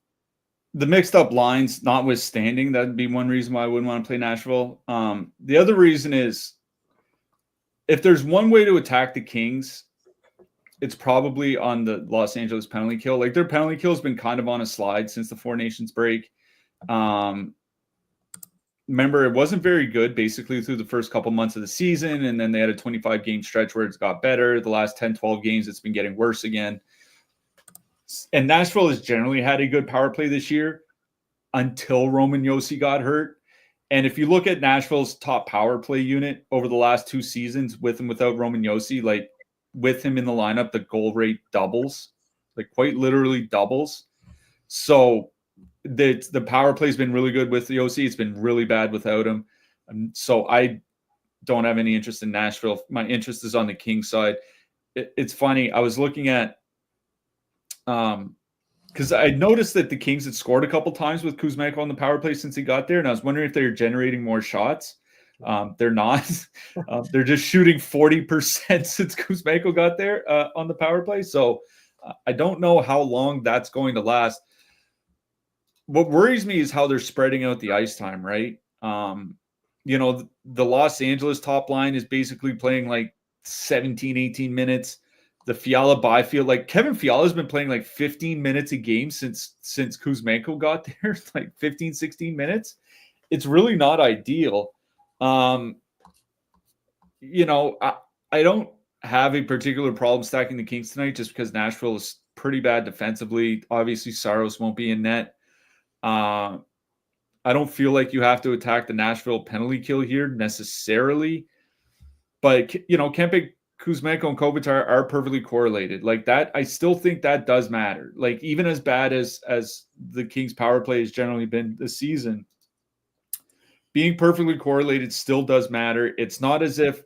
the mixed up lines notwithstanding, that'd be one reason why I wouldn't want to play Nashville. The other reason is, if there's one way to attack the Kings, it's probably on the Los Angeles penalty kill. Like, their penalty kill has been kind of on a slide since the Four Nations break. Remember, it wasn't very good basically through the first couple months of the season, and then they had a 25-game stretch where it's got better. The last 10, 12 games, it's been getting worse again. And Nashville has generally had a good power play this year until Roman Josi got hurt. And if you look at Nashville's top power play unit over the last 2 seasons, with and without Roman Josi, like, with him in the lineup, the goal rate doubles, like quite literally doubles. So the power play has been really good with Josi. It's been really bad without him. So I don't have any interest in Nashville. My interest is on the Kings side. It's funny. I was looking at, because I noticed that the Kings had scored a couple times with Kuzmenko on the power play since he got there, and I was wondering if they were generating more shots. They're not. They're just shooting 40% since Kuzmenko got there on the power play. So I don't know how long that's going to last. What worries me is how they're spreading out the ice time, right? The Los Angeles top line is basically playing like 17, 18 minutes. The Fiala Byfield, like Kevin Fiala has been playing like 15 minutes a game since Kuzmenko got there, like 15, 16 minutes. It's really not ideal. I don't have a particular problem stacking the Kings tonight just because Nashville is pretty bad defensively. Obviously, Saros won't be in net. I don't feel like you have to attack the Nashville penalty kill here necessarily. But, Kempe, Kuzmenko, and Kopitar are perfectly correlated. Like that, I still think that does matter. Like, even as bad as the Kings' power play has generally been this season, being perfectly correlated still does matter. It's not as if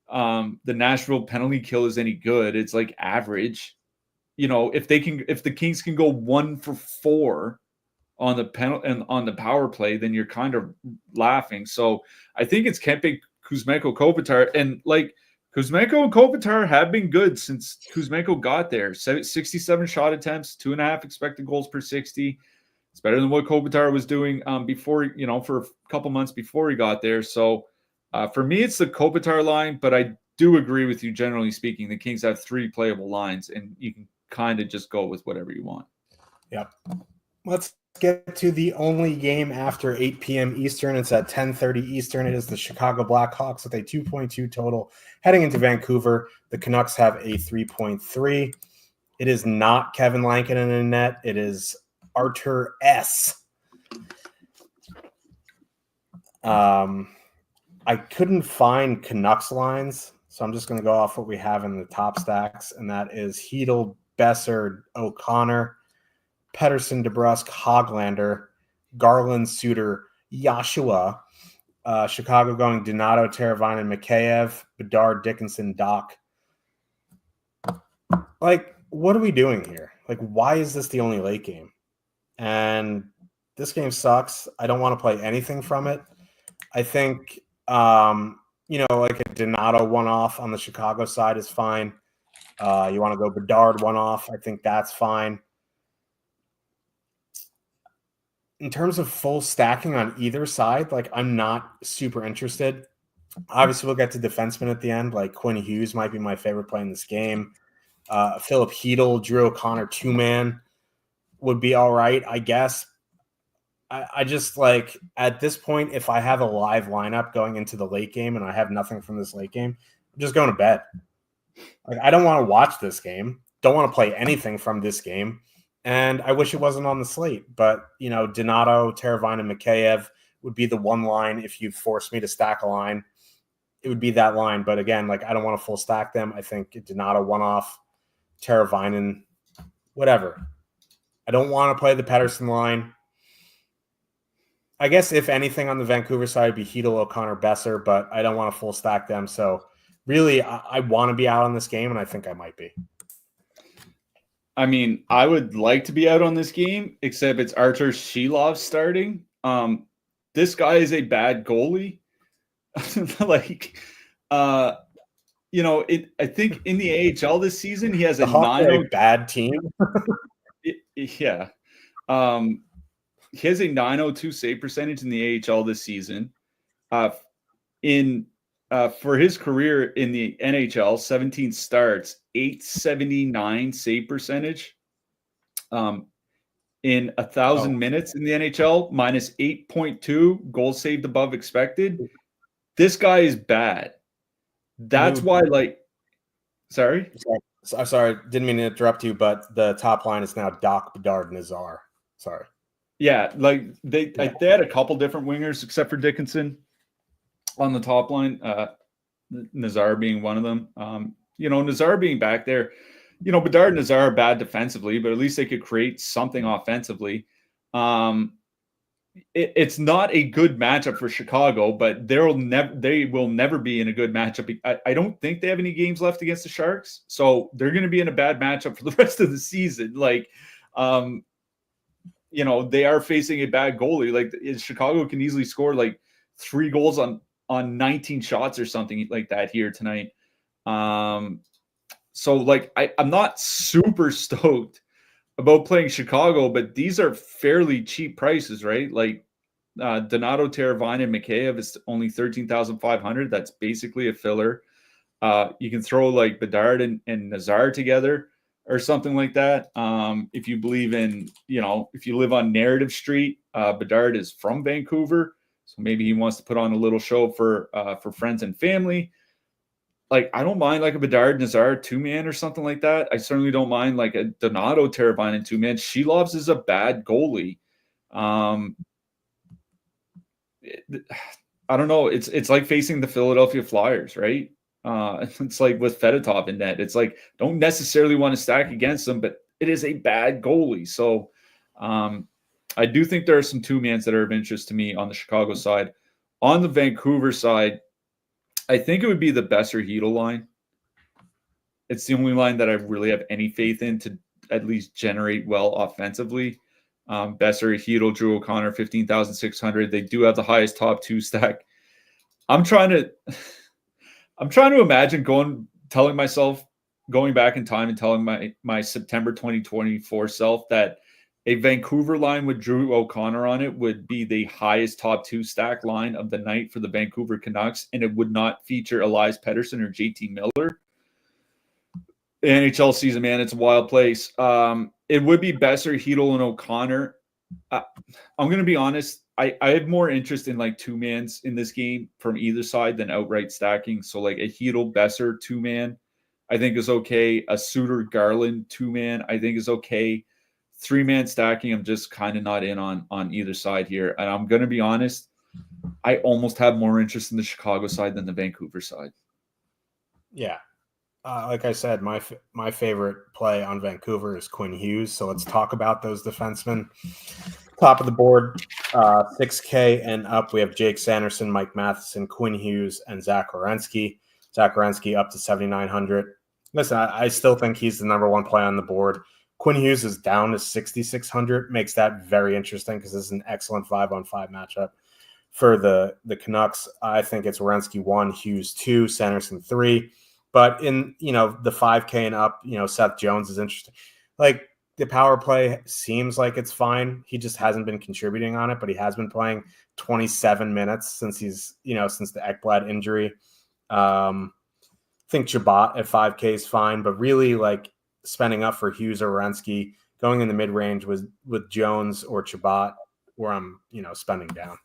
the Nashville penalty kill is any good. It's like average. If the Kings can go 1 for 4 on the penalty and on the power play, then you're kind of laughing. So I think it's Kempe, Kuzmenko, Kopitar, and like Kuzmenko and Kopitar have been good since Kuzmenko got there. 67 shot attempts, 2.5 expected goals per 60. It's better than what Kopitar was doing before, for a couple months before he got there. So for me, it's the Kopitar line, but I do agree with you. Generally speaking, the Kings have 3 playable lines, and you can kind of just go with whatever you want. Yep. Let's get to the only game after 8 p.m. Eastern. It's at 10:30 Eastern. It is the Chicago Blackhawks with a 2.2 total heading into Vancouver. The Canucks have a 3.3. It is not Kevin Lankinen in net. It is Artur S. I couldn't find Canucks lines, So I'm just going to go off what we have in the top stacks, and that is Hedel, Besser, O'Connor, Pedersen, DeBrusque, Hoglander, Garland, Suter, Joshua, Chicago going Donato, Teravainen, Mikheyev, Bedard, Dickinson, Doc. Like, what are we doing here? Like, why is this the only late game? And this game sucks. I don't want to play anything from it. I think, like a Donato one-off on the Chicago side is fine. You want to go Bedard one-off, I think that's fine. In terms of full stacking on either side, like, I'm not super interested. Obviously, we'll get to defensemen at the end. Like, Quinn Hughes might be my favorite play in this game. Philip Hedel, Drew O'Connor, two-man would be all right, I guess. I just, like, at this point, if I have a live lineup going into the late game and I have nothing from this late game, I'm just going to bed. Like, I don't want to watch this game. Don't want to play anything from this game. And I wish it wasn't on the slate. But, Donato, Teravainen, and Mikheyev would be the one line. If you force me to stack a line, it would be that line. But again, like, I don't want to full stack them. I think Donato one-off, Teravainen, whatever. I don't want to play the Pedersen line. I guess if anything on the Vancouver side would be Hedel, O'Connor, Besser, but I don't want to full stack them. So really, I want to be out on this game, and I think I might be. I mean, I would like to be out on this game, except it's Artur Shilov starting. This guy is a bad goalie. I think in the AHL this season, he has a bad team. Yeah. He has a 902 save percentage in the AHL this season. For his career in the NHL, 17 starts, 879 save percentage. In 1,000 minutes in the NHL, minus 8.2 goals saved above expected. This guy is bad. That's why, sorry, didn't mean to interrupt you, but the top line is now Doc, Bedard, Nazar. Sorry. Yeah, they had a couple different wingers except for Dickinson on the top line. Nazar being one of them. Nazar being back there. Bedard and Nazar are bad defensively, but at least they could create something offensively. It's not a good matchup for Chicago, but they will never be in a good matchup. I don't think they have any games left against the Sharks, so they're going to be in a bad matchup for the rest of the season. They are facing a bad goalie. Chicago can easily score 3 goals on 19 shots or something like that here tonight. I'm not super stoked about playing Chicago, but these are fairly cheap prices, right? Donato, Teravainen, and Mikheyev is only 13,500. That's basically a filler. You can throw Bedard and Nazar together or something like that. If you believe in, if you live on Narrative Street, Bedard is from Vancouver, so maybe he wants to put on a little show for friends and family. I don't mind a Bedard Nazar 2-man or something like that. I certainly don't mind a Donato Teravainen 2-man. Shilovs is a bad goalie. I don't know. It's like facing the Philadelphia Flyers, right? It's like with Fedotov in net. It's don't necessarily want to stack against them, but it is a bad goalie. So I do think there are some 2-mans that are of interest to me on the Chicago side. On the Vancouver side, I think it would be the Besser Hedel line. It's the only line that I really have any faith in to at least generate well offensively. Besser, Hedel, Drew O'Connor, 15,600. They do have the highest top 2 stack. I'm trying to imagine going back in time and telling my September 2024 self that a Vancouver line with Drew O'Connor on it would be the highest top 2 stack line of the night for the Vancouver Canucks, and it would not feature Elias Pettersson or JT Miller. The NHL season, man, it's a wild place. It would be Besser, Hedel, and O'Connor. I'm going to be honest. I have more interest in 2-mans in this game from either side than outright stacking. So a Hedel Besser 2-man, I think is okay. A Suter Garland 2-man, I think is okay. 3-man stacking, I'm just kind of not in on either side here. And I'm going to be honest, I almost have more interest in the Chicago side than the Vancouver side. Yeah. Like I said, my favorite play on Vancouver is Quinn Hughes. So let's talk about those defensemen. Top of the board, 6K and up, we have Jake Sanderson, Mike Matheson, Quinn Hughes, and Zach Werenski. Zach Werenski up to 7,900. Listen, I still think he's the number one play on the board. Quinn Hughes is down to 6,600. Makes that very interesting because this is an excellent 5-on-5 matchup for the Canucks. I think it's Werenski 1, Hughes 2, Sanderson 3. But in, the 5K and up, Seth Jones is interesting. Like, the power play seems like it's fine. He just hasn't been contributing on it, but he has been playing 27 minutes since since the Ekblad injury. I think Chabot at 5K is fine, but really like spending up for Hughes or Werenski, going in the mid range with Jones or Chabot, where I'm, spending down.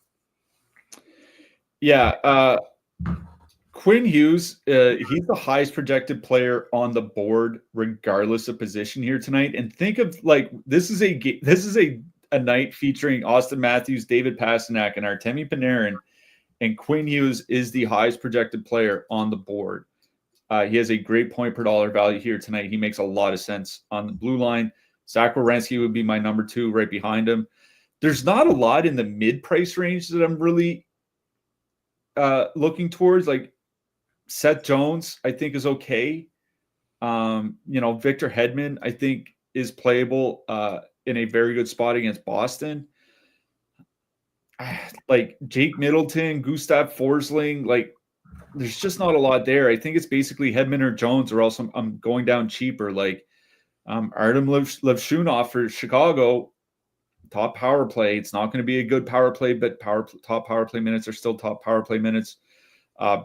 Yeah. Quinn Hughes, he's the highest projected player on the board, regardless of position here tonight. And think of this is a night featuring Austin Matthews, David Pastrnak, and Artemi Panarin, and Quinn Hughes is the highest projected player on the board. He has a great point per dollar value here tonight. He makes a lot of sense on the blue line. Zach Werenski would be my number 2 right behind him. There's not a lot in the mid-price range that I'm really looking towards. Like Seth Jones, I think, is okay. Victor Hedman, I think, is playable in a very good spot against Boston. Like Jake Middleton, Gustav Forsling, there's just not a lot there. I think it's basically Hedman or Jones, or else I'm going down cheaper. Like Artem Levshunov for Chicago, top power play. It's not going to be a good power play, but top power play minutes are still top power play minutes.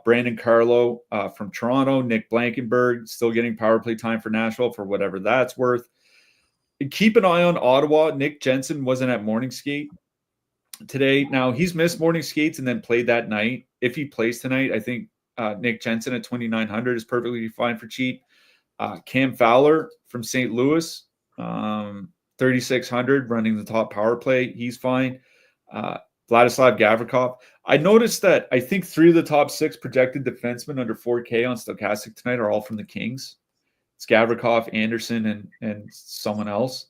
Brandon Carlo from Toronto, Nick Blankenberg still getting power play time for Nashville for whatever that's worth. Keep an eye on Ottawa. Nick Jensen wasn't at morning skate today. Now he's missed morning skates and then played that night. If he plays tonight, I think Nick Jensen at 2,900 is perfectly fine for cheap. Cam Fowler from St. Louis, 3,600 running the top power play. He's fine. Vladislav Gavrikov. I noticed that I think 3 of the top 6 projected defensemen under 4K on Stokastic tonight are all from the Kings. It's Gavrikov, Anderson, and someone else.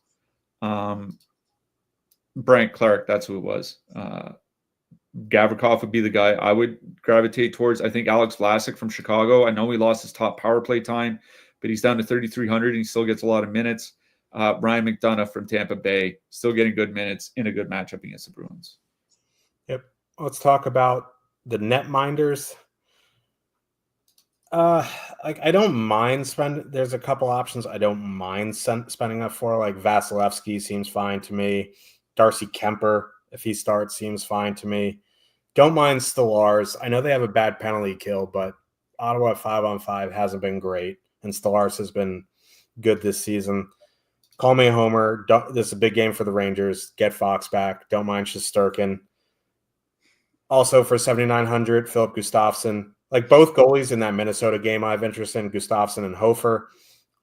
Brant Clark, that's who it was. Gavrikov would be the guy I would gravitate towards. I think Alex Vlasic from Chicago. I know he lost his top power play time, but he's down to 3,300 and he still gets a lot of minutes. Ryan McDonough from Tampa Bay, still getting good minutes in a good matchup against the Bruins. Yep. Let's talk about the netminders. I don't mind spending. There's a couple options I don't mind spending up for. Like Vasilevsky seems fine to me. Darcy Kemper, if he starts, seems fine to me. Don't mind Stellaris. I know they have a bad penalty kill, but Ottawa 5-on-5 hasn't been great, and Stellaris has been good this season. Call me a homer. This is a big game for the Rangers. Get Fox back. Don't mind Shesterkin. Also for 7,900, Philip Gustafsson. Like both goalies in that Minnesota game, I have interest in Gustafsson and Hofer.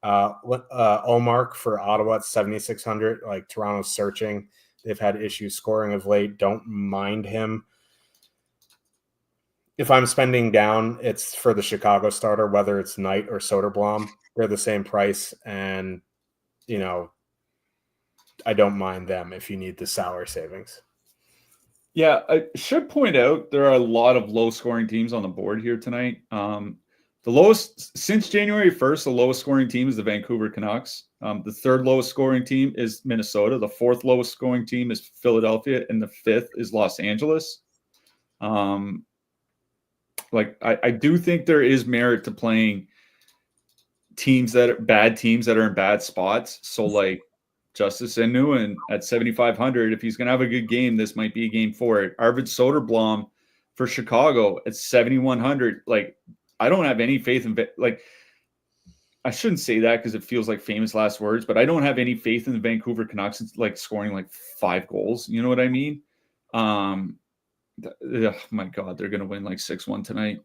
Olmark for Ottawa at 7,600. Like Toronto's searching. They've had issues scoring of late. Don't mind him. If I'm spending down, it's for the Chicago starter, whether it's Knight or Soderblom. They're the same price, and I don't mind them if you need the salary savings. Yeah, I should point out there are a lot of low-scoring teams on the board here tonight. The lowest since January 1st, the lowest scoring team is the Vancouver Canucks. The third lowest scoring team is Minnesota. The fourth lowest scoring team is Philadelphia, and the fifth is Los Angeles. I do think there is merit to playing teams that are bad teams that are in bad spots. So like Justice Inouye at 7,500, if he's going to have a good game, this might be a game for it. Arvid Soderblom for Chicago at 7,100. Like, I don't have any faith in I shouldn't say that because it feels like famous last words, but I don't have any faith in the Vancouver Canucks scoring 5 goals. You know what I mean? Oh my God, they're going to win 6-1 tonight.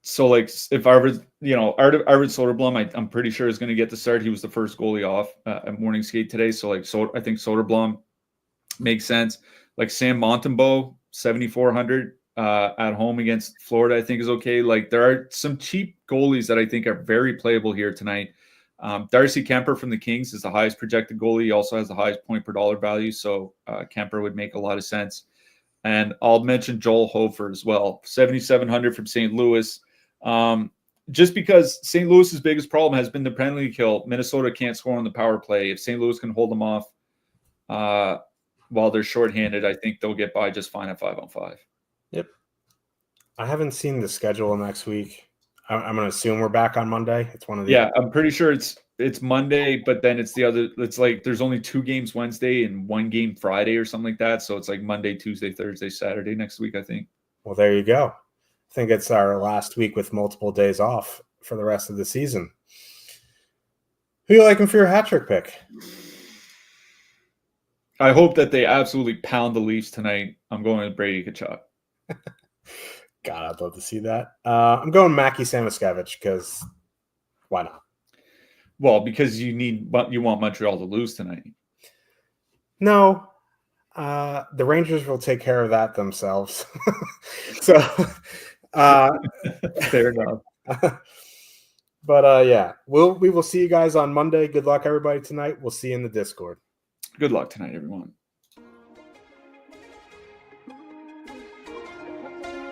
So if Arvid Soderblom, I'm pretty sure is going to get the start. He was the first goalie off at morning skate today. So I think Soderblom makes sense. Like Sam Montembeault, 7,400. at home against Florida, I think is okay. Like there are some cheap goalies that I think are very playable here tonight. Darcy Kemper from the Kings is the highest projected goalie. He also has the highest point per dollar value. So Kemper would make a lot of sense. And I'll mention Joel Hofer as well. 7,700 from St. Louis. Just because St. Louis's biggest problem has been the penalty kill. Minnesota can't score on the power play. If St. Louis can hold them off while they're shorthanded, I think they'll get by just fine at 5-on-5. Yep. I haven't seen the schedule next week. I'm going to assume we're back on Monday. It's one of the. Yeah, I'm pretty sure it's Monday, but then it's the other. It's like there's only 2 games Wednesday and 1 game Friday or something like that. So it's like Monday, Tuesday, Thursday, Saturday next week, I think. Well, there you go. I think it's our last week with multiple days off for the rest of the season. Who you liking for your hat trick pick? I hope that they absolutely pound the Leafs tonight. I'm going with Brady Tkachuk. God, I'd love to see that. I'm going Mackie Samoskevich because why not? Well, because you want Montreal to lose tonight. No, the Rangers will take care of that themselves. So, fair enough. But yeah, we will see you guys on Monday. Good luck, everybody, tonight. We'll see you in the Discord. Good luck tonight, everyone.